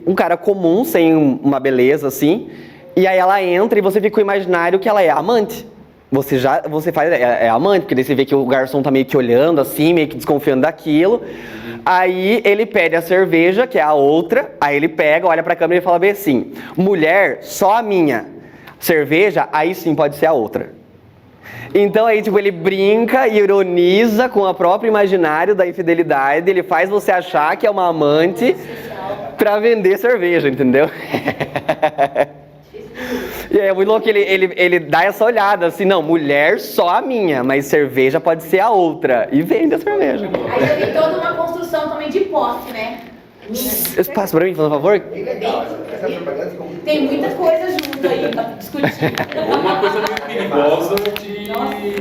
um cara comum, sem uma beleza assim. E aí ela entra e você fica com o imaginário que ela é amante. Você faz, amante, porque daí você vê que o garçom tá meio que olhando assim, meio que desconfiando daquilo. Aí ele pede a cerveja, que é a outra, aí ele pega, olha pra câmera e fala bem assim, mulher, só a minha. Cerveja, aí sim pode ser a outra. Então aí, tipo, ele brinca e ironiza com o próprio imaginário da infidelidade, ele faz você achar que é uma amante pra vender cerveja, entendeu? E é muito louco que ele dá essa olhada, assim, não, mulher só a minha, mas cerveja pode ser a outra. E vende a cerveja. Aí já tem toda uma construção também de posse, né? Passa pra mim, por favor. Tem muita coisa junto aí pra discutir. Uma coisa meio perigosa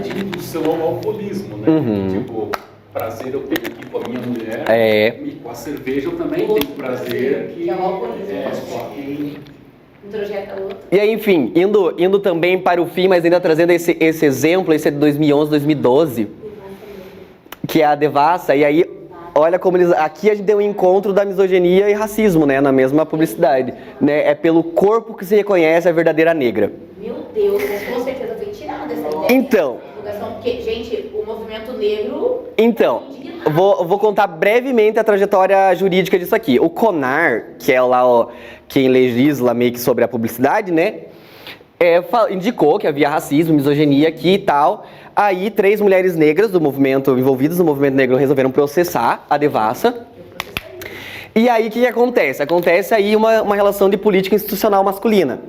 de indução ao alcoolismo, né? Tipo, prazer eu tenho aqui com a minha mulher. E com a cerveja eu também tenho prazer. Que é o alcoolismo. Introjeta outro. E aí, enfim, indo também para o fim, mas ainda trazendo esse exemplo, esse é de 2011, 2012, que é a Devassa, e aí, olha como aqui a gente tem um encontro da misoginia e racismo, né, na mesma publicidade, né, é pelo corpo que se reconhece a verdadeira negra. Meu Deus, mas com certeza foi tirada essa ideia. Então. Porque, gente, o movimento negro... Então, vou contar brevemente a trajetória jurídica disso aqui. O CONAR, que é lá quem legisla meio que sobre a publicidade, né? Indicou que havia racismo, misoginia aqui e tal. Aí 3 mulheres negras envolvidas no movimento negro resolveram processar a Devassa. E aí o que acontece? Acontece aí uma relação de política institucional masculina.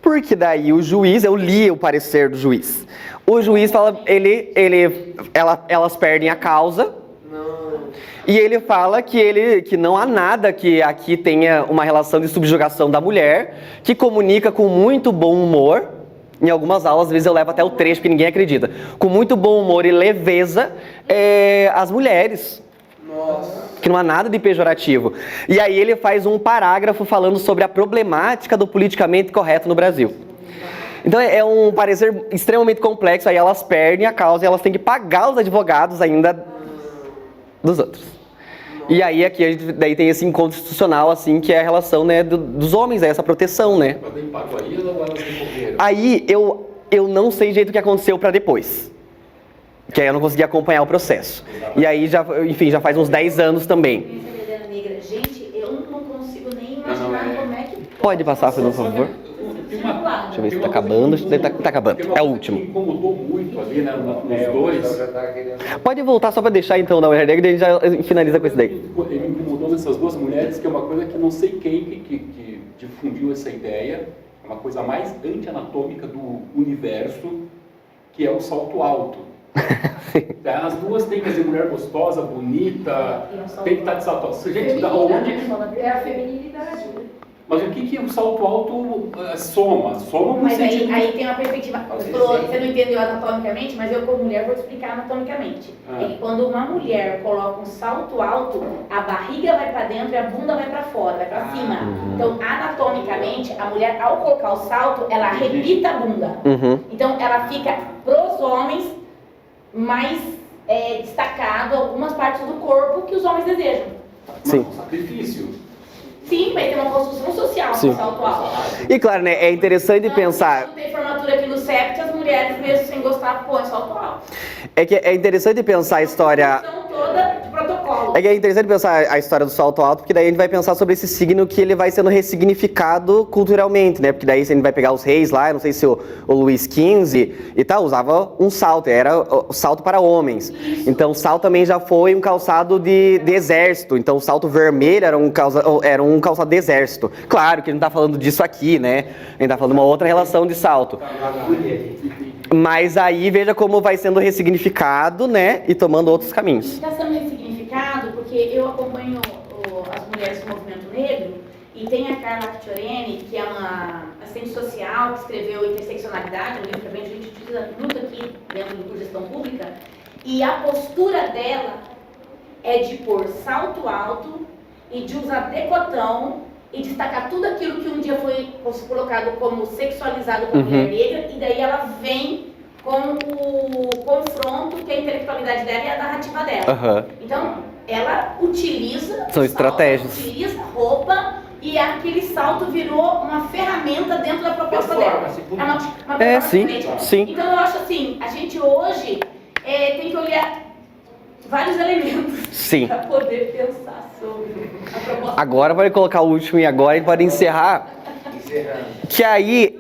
Porque daí o juiz, eu li o parecer do juiz. O juiz fala, elas perdem a causa. E ele fala que não há nada que aqui tenha uma relação de subjugação da mulher, que comunica com muito bom humor. Em algumas aulas, às vezes eu levo até o trecho que ninguém acredita. Com muito bom humor e leveza, as mulheres. Nossa. Que não há nada de pejorativo. E aí ele faz um parágrafo falando sobre a problemática do politicamente correto no Brasil. Então é um parecer extremamente complexo, aí elas perdem a causa e elas têm que pagar os advogados ainda dos outros. E aí aqui a gente daí tem esse encontro institucional, assim, que é a relação, né, dos homens, essa proteção, né? Mas daí pagou aí ou elas devolveram? Aí eu não sei direito o que aconteceu pra depois. Que aí eu não consegui acompanhar o processo. E aí, já faz uns 10 anos também. Gente, eu não consigo nem imaginar como é que... Pode passar, por favor? Deixa eu ver se tá acabando. Tá acabando. É o último. Me incomodou muito ali, né, nos dois. Pode voltar só pra deixar então na mulher negra e a gente já finaliza com isso daí. Ele me incomodou nessas duas mulheres, que é uma coisa que não sei quem que difundiu essa ideia. É uma coisa mais anti-anatômica do universo, que é o salto alto. As duas têm que ser mulher gostosa, bonita, tem que estar de salto alto. Gente, da onde? É a feminilidade. Mas o que o salto alto soma? Soma no Mas sentido... aí tem uma perspectiva. Você não entendeu anatomicamente, mas eu, como mulher, vou te explicar anatomicamente. É que quando uma mulher coloca um salto alto, a barriga vai para dentro e a bunda vai para fora, vai para cima. Então, anatomicamente, a mulher, ao colocar o salto, ela arrebita a bunda. Então, ela fica, pros homens, mais destacado algumas partes do corpo que os homens desejam. Sim. Um sacrifício. Sim, mas tem uma construção social no salto alto. E claro, né, é interessante Não, pensar... Não tem formatura aqui no CEPT, as mulheres, mesmo sem gostar, põem salto alto. É que é interessante pensar a história... Construção toda de protocolo. É que é interessante pensar a história do salto alto, porque daí a gente vai pensar sobre esse signo que ele vai sendo ressignificado culturalmente, né? Porque daí a gente vai pegar os reis lá, eu não sei se o Luís XV e tal, usava um salto, era o salto para homens. Então o salto também já foi um calçado de exército, então o salto vermelho era um calçado de exército. Claro que a gente não tá falando disso aqui, né? A gente tá falando de uma outra relação de salto. Mas aí veja como vai sendo ressignificado, né? E tomando outros caminhos. Está sendo ressignificado porque eu acompanho as mulheres do movimento negro e tem a Carla Accioreni, que é uma assistente social que escreveu Interseccionalidade, um livro que a gente utiliza muito aqui dentro do curso de gestão pública, e a postura dela é de pôr salto alto e de usar decotão e destacar tudo aquilo que um dia foi colocado como sexualizado como mulher negra, e daí ela vem com o confronto que a intelectualidade dela e a narrativa dela. Então, ela utiliza São estratégias. Utiliza roupa e aquele salto virou uma ferramenta dentro da proposta dela. É uma performance política. Sim. Então, eu acho assim, a gente hoje tem que olhar vários elementos para poder pensar sobre a proposta. Agora vai colocar o último e agora a gente pode encerrar. Que aí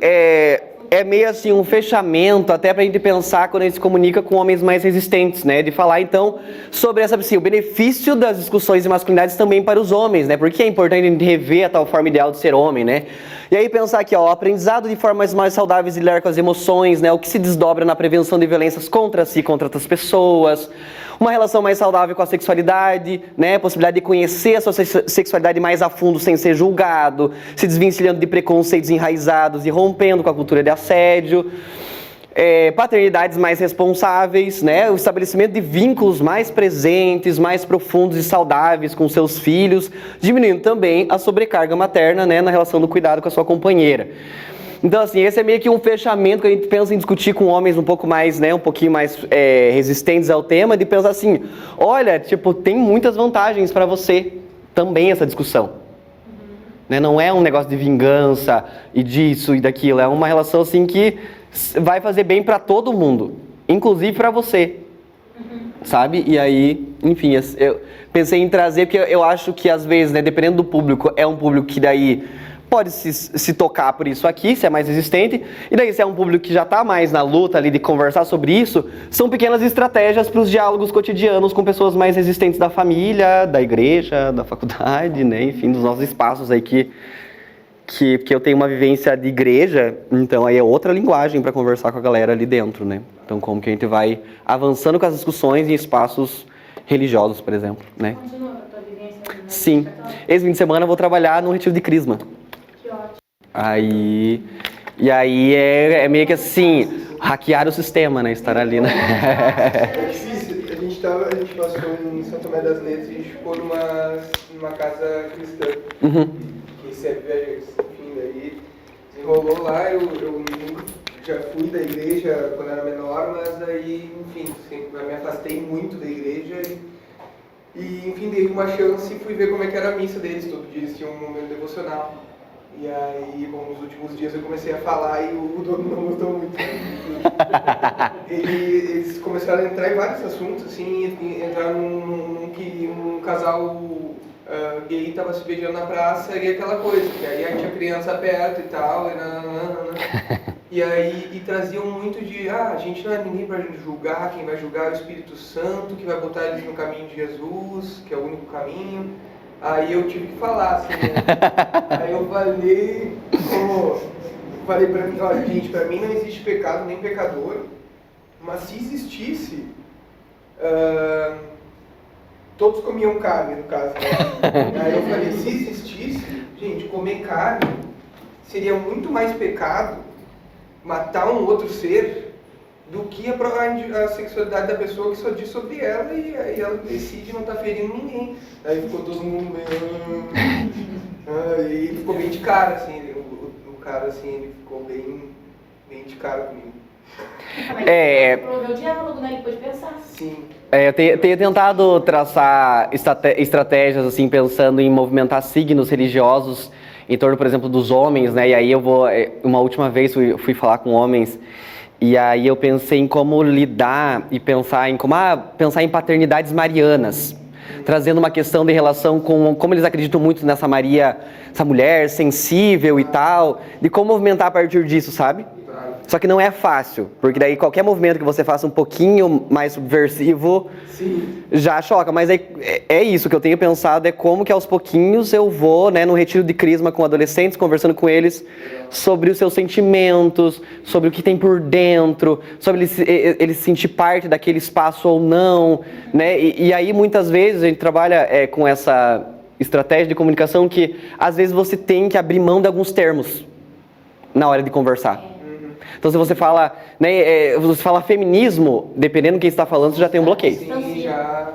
é meio assim um fechamento até pra gente pensar quando a gente se comunica com homens mais resistentes, né? De falar então sobre assim, o benefício das discussões de masculinidades também para os homens, né? Porque é importante a gente rever a tal forma ideal de ser homem, né? E aí pensar aqui, ó, o aprendizado de formas mais saudáveis de lidar com as emoções, né? O que se desdobra na prevenção de violências contra si e contra outras pessoas. Uma relação mais saudável com a sexualidade, né? A possibilidade de conhecer a sua sexualidade mais a fundo sem ser julgado, se desvencilhando de preconceitos enraizados e rompendo com a cultura de assédio. Paternidades mais responsáveis, né? O estabelecimento de vínculos mais presentes, mais profundos e saudáveis com seus filhos, diminuindo também a sobrecarga materna, né? Na relação do cuidado com a sua companheira. Então, assim, esse é meio que um fechamento que a gente pensa em discutir com homens um pouco mais, né, um pouquinho mais resistentes ao tema, de pensar assim, olha, tipo, tem muitas vantagens para você também essa discussão. Né? Não é um negócio de vingança e disso e daquilo, é uma relação assim que vai fazer bem para todo mundo, inclusive para você, sabe? E aí, enfim, eu pensei em trazer, porque eu acho que às vezes, né, dependendo do público, é um público que daí pode se tocar por isso aqui, se é mais resistente, e daí se é um público que já está mais na luta ali de conversar sobre isso, são pequenas estratégias para os diálogos cotidianos com pessoas mais resistentes da família, da igreja, da faculdade, né, enfim, dos nossos espaços aí que eu tenho uma vivência de igreja, então aí é outra linguagem para conversar com a galera ali dentro, né, então como que a gente vai avançando com as discussões em espaços religiosos, por exemplo, né. Continua a tua vivência? Sim, esse fim de semana eu vou trabalhar no retiro de Crisma. Aí é meio que assim, hackear o sistema, né? Estar ali, né? A gente passou em São Tomé das Letras e a gente ficou numa casa cristã, que serve viajantes. Enfim, daí desenrolou lá, eu já fui da igreja quando era menor, mas aí, enfim, sempre me afastei muito da igreja e enfim, dei uma chance e fui ver como é que era a missa deles. Todo dia eles tinham um momento devocional. E aí, bom, nos últimos dias eu comecei a falar e o dono não gostou muito. Eles começaram a entrar em vários assuntos, assim, entrar num que um casal gay estava se beijando na praça e aquela coisa, que aí tinha criança perto e tal, e aí traziam muito de, a gente não é ninguém para julgar, quem vai julgar é o Espírito Santo, que vai botar eles no caminho de Jesus, que é o único caminho. Aí eu tive que falar, assim, né? Aí eu falei pra mim, olha, gente, pra mim não existe pecado nem pecador, mas se existisse, todos comiam carne, no caso, né? Aí eu falei, se existisse, gente, comer carne seria muito mais pecado matar um outro ser do que a sexualidade da pessoa que só diz sobre ela e aí ela decide não estar ferindo ninguém. Aí ficou todo mundo meio... e ele ficou bem de cara, assim, o cara, assim, ele ficou bem de cara comigo. Promoveu o diálogo, né? Ele pôde pensar. Sim. Eu tenho tentado traçar estratégias, assim, pensando em movimentar signos religiosos em torno, por exemplo, dos homens, né? E aí eu vou... Uma última vez fui falar com homens e aí eu pensei em como lidar e pensar em paternidades marianas, trazendo uma questão de relação com como eles acreditam muito nessa Maria, essa mulher sensível e tal, de como movimentar a partir disso, sabe? Só que não é fácil, porque daí qualquer movimento que você faça um pouquinho mais subversivo, sim, já choca. Mas é isso que eu tenho pensado, é como que aos pouquinhos eu vou, né, no retiro de crisma com adolescentes, conversando com eles sobre os seus sentimentos, sobre o que tem por dentro, sobre ele se sentir parte daquele espaço ou não, né? E aí muitas vezes a gente trabalha com essa estratégia de comunicação que às vezes você tem que abrir mão de alguns termos na hora de conversar. Então, se você fala, né, você fala feminismo, dependendo de quem está falando, você já tem um bloqueio. Sim, já.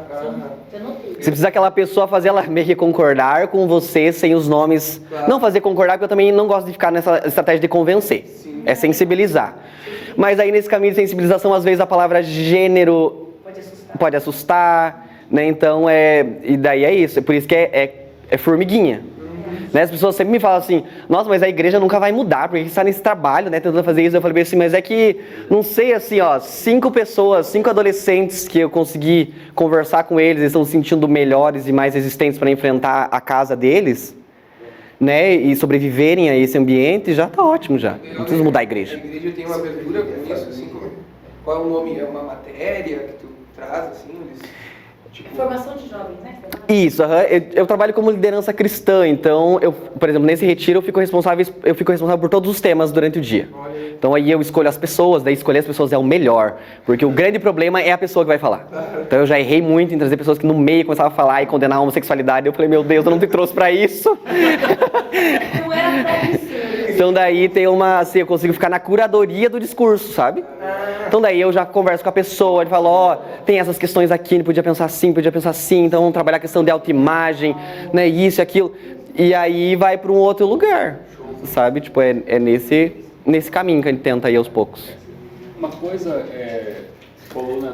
Você precisa aquela pessoa fazer ela meio que concordar com você sem os nomes. Claro. Não fazer concordar, porque eu também não gosto de ficar nessa estratégia de convencer. Sim. É sensibilizar. Mas aí, nesse caminho de sensibilização, às vezes a palavra gênero pode assustar, né? Então, e daí é isso. É por isso que é formiguinha. Né? As pessoas sempre me falam assim, nossa, mas a igreja nunca vai mudar, porque a gente está nesse trabalho, né, tentando fazer isso. Eu falei assim, mas é que, não sei, assim, 5 adolescentes que eu consegui conversar com eles, eles estão se sentindo melhores e mais resistentes para enfrentar a casa deles, né, e sobreviverem a esse ambiente, já está ótimo já. Não precisa mudar a igreja. A igreja tem uma abertura com isso, assim, qual é o nome? É uma matéria que tu traz, assim, eles... Formação de jovens, né? Isso, eu trabalho como liderança cristã, então, por exemplo, nesse retiro eu fico responsável por todos os temas durante o dia. Então aí eu escolho as pessoas, daí escolher as pessoas é o melhor, porque o grande problema é a pessoa que vai falar. Então eu já errei muito em trazer pessoas que no meio começavam a falar e condenar a homossexualidade, eu falei, meu Deus, eu não te trouxe pra isso. Não era pra isso. Então daí tem eu consigo ficar na curadoria do discurso, sabe? Então daí eu já converso com a pessoa, ele fala, tem essas questões aqui, ele podia pensar assim, então vamos trabalhar a questão de autoimagem, né, isso e aquilo, e aí vai para um outro lugar, sabe? Tipo, é nesse caminho que a gente tenta ir aos poucos. Uma coisa, falou, né,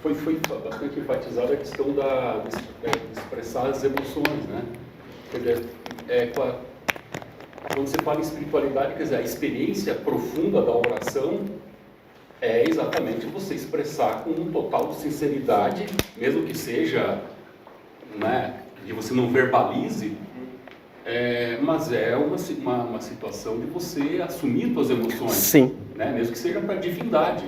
foi bastante enfatizada a questão de expressar as emoções, né? Quer dizer, quando você fala em espiritualidade, quer dizer, a experiência profunda da oração é exatamente você expressar com um total de sinceridade, mesmo que seja, né, que você não verbalize, mas é uma situação de você assumir suas emoções. Sim. Né, mesmo que seja para a divindade.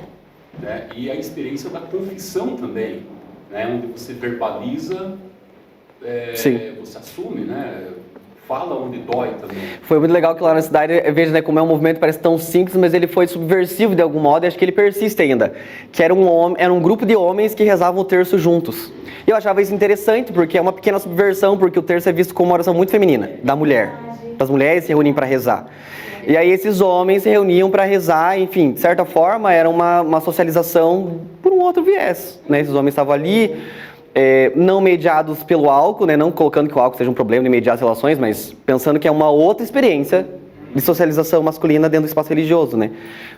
Né, e a experiência da confissão também, né, onde você verbaliza, você assume, né? Fala onde dói também. Foi muito legal que lá na cidade, veja, né, como é um movimento que parece tão simples, mas ele foi subversivo de algum modo e acho que ele persiste ainda. Que era um grupo de homens que rezavam o terço juntos. E eu achava isso interessante, porque é uma pequena subversão, porque o terço é visto como uma oração muito feminina, da mulher. As mulheres se reúnem para rezar. E aí esses homens se reuniam para rezar, enfim, de certa forma era uma socialização por um outro viés. Né? Esses homens estavam ali... não mediados pelo álcool, né? Não colocando que o álcool seja um problema de mediar as relações, mas pensando que é uma outra experiência de socialização masculina dentro do espaço religioso, né?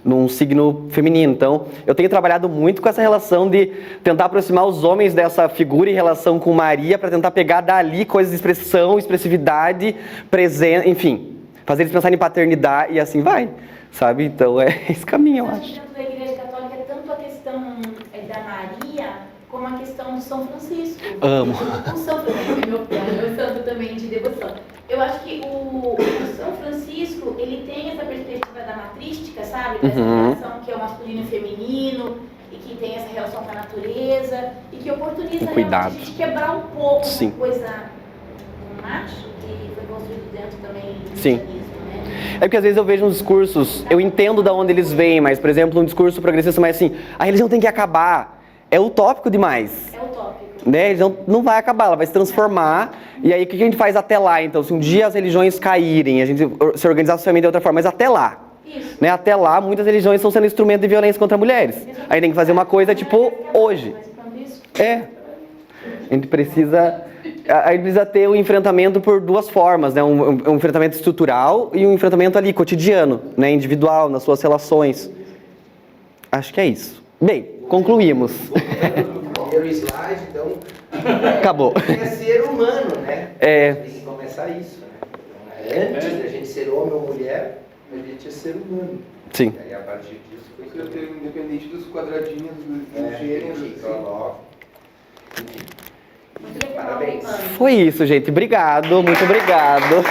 Num signo feminino. Então, eu tenho trabalhado muito com essa relação de tentar aproximar os homens dessa figura em relação com Maria, para tentar pegar dali coisas de expressão, expressividade, presença, enfim, fazer eles pensarem em paternidade e assim vai, sabe? Então, é esse caminho, eu acho. Dentro da Igreja Católica é tanto a questão da Maria, como a questão do São Francisco. Amo. O São Francisco, meu santo também de devoção. Eu acho que o São Francisco, ele tem essa perspectiva da matrística, sabe? Dessa relação que é o masculino e o feminino, e que tem essa relação com a natureza, e que oportuniza realmente a gente quebrar um pouco essa coisa do macho, que foi construído dentro também do cristianismo. É porque às vezes eu vejo uns discursos, eu entendo de onde eles vêm, mas, por exemplo, um discurso progressista mais assim, a religião tem que acabar. É utópico demais. É utópico. né? Não vai acabar, ela vai se transformar. E aí, o que a gente faz até lá? Então, se um dia as religiões caírem, a gente se organizar socialmente de outra forma, mas até lá. Isso. Né? Até lá, muitas religiões estão sendo instrumento de violência contra mulheres. Aí tem que fazer uma coisa, tipo, hoje. É. A gente precisa ter o enfrentamento por duas formas, né? Um enfrentamento estrutural e um enfrentamento ali, cotidiano, né? Individual, nas suas relações. Acho que é isso. Bem, concluímos. Primeiro slide, então. Acabou. É ser humano, né? É. Tem que começar isso, né? Então, antes da gente ser homem ou mulher, a gente é ser humano. Sim. E aí, a partir disso, foi Eu tenho, independente dos quadradinhos dos gêneros, assim. coloca. Muito legal, Parabéns. mano. Foi isso, gente. Obrigado, muito obrigado.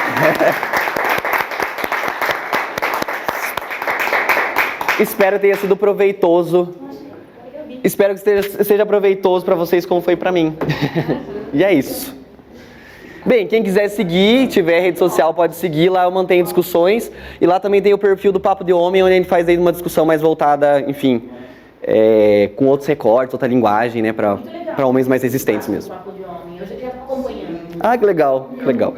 Espero que tenha sido proveitoso. Espero que seja proveitoso para vocês como foi para mim. E é isso. Bem, quem quiser seguir, tiver rede social, pode seguir. Lá eu mantenho discussões. E lá também tem o perfil do Papo de Homem, onde a gente faz aí uma discussão mais voltada, enfim, com outros recortes, outra linguagem, né, para homens mais resistentes mesmo. Papo de homem. Eu já estou acompanhando. Ah, que legal, que legal.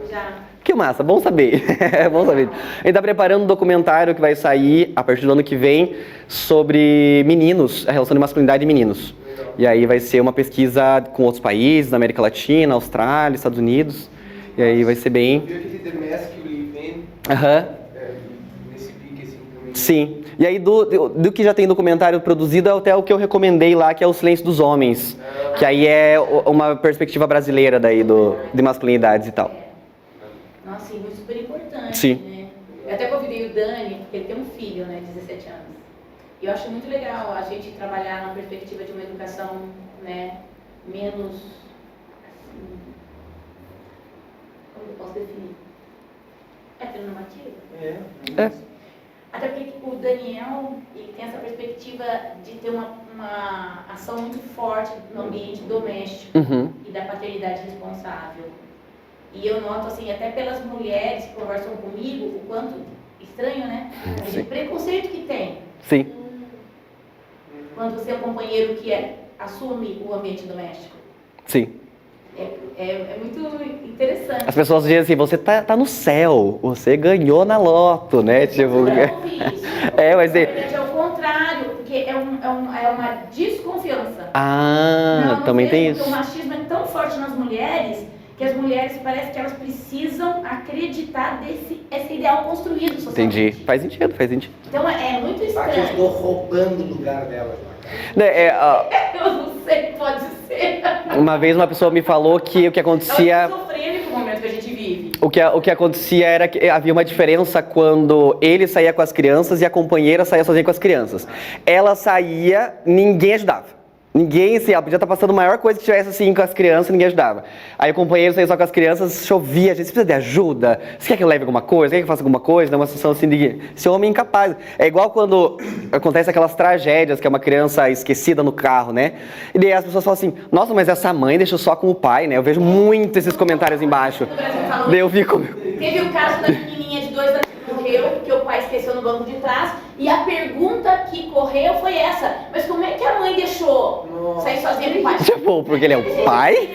Já. Que massa, bom saber. Bom saber. A gente está preparando um documentário que vai sair a partir do ano que vem sobre meninos, a relação de masculinidade e meninos. E aí vai ser uma pesquisa com outros países, na América Latina, Austrália, Estados Unidos. E aí vai ser bem... Viu aquele The Masculine Man? Aham. Nesse pique assim também. Sim. E aí do que já tem documentário produzido, é até o que eu recomendei lá, que é O Silêncio dos Homens. Que aí é uma perspectiva brasileira daí de masculinidades e tal. Nossa, sim, muito super importante. Sim. Né? Eu até convidei o Dani, porque ele tem um filho, né, de 17 anos. E eu acho muito legal a gente trabalhar na perspectiva de uma educação, né, menos, assim, como eu posso definir? Heteronormativa? É. Até porque o Daniel, ele tem essa perspectiva de ter uma ação muito forte no ambiente doméstico Uhum. e da paternidade responsável. E eu noto, assim, até pelas mulheres que conversam comigo, o quanto estranho, né? De preconceito que tem. Sim. Quando você é um companheiro que assume o ambiente doméstico. Sim. É muito interessante. As pessoas dizem assim, você tá no céu, você ganhou na loto, né? Tipo... Eu ouvi isso. Mas... É o contrário, porque é uma desconfiança. Ah, Não também tem porque isso. o machismo é tão forte nas mulheres que as mulheres parece que elas precisam acreditar esse ideal construído socialmente. Entendi. Faz sentido, faz sentido. Então é muito Só que eu estranho. estou roubando o lugar delas. Né, Eu não sei, pode ser. uma vez uma pessoa me falou que o que É acontecia... muito sofrênico o momento que a gente vive. O que acontecia era que havia uma diferença quando ele saía com as crianças e a companheira saía sozinha com as crianças. Ela saía, ninguém ajudava. Ninguém, assim, ela podia estar passando a maior coisa que tivesse assim com as crianças, ninguém ajudava. Aí o companheiro saía só com as crianças, chovia, a gente precisa de ajuda, você quer que eu leve alguma coisa, quer que eu faça alguma coisa? É uma situação assim de esse homem incapaz. É igual quando acontece aquelas tragédias, que é uma criança esquecida no carro, né? E daí as pessoas falam assim, nossa, mas essa mãe deixou só com o pai, né? Eu vejo muito esses comentários embaixo. Daí eu fico... Teve o caso da menininha de 2 anos que morreu, porque o pai esqueceu no banco de trás, e a pergunta que correu foi essa, mas como é que a mãe deixou sair sozinha com o pai? Tipo, porque ele é o pai?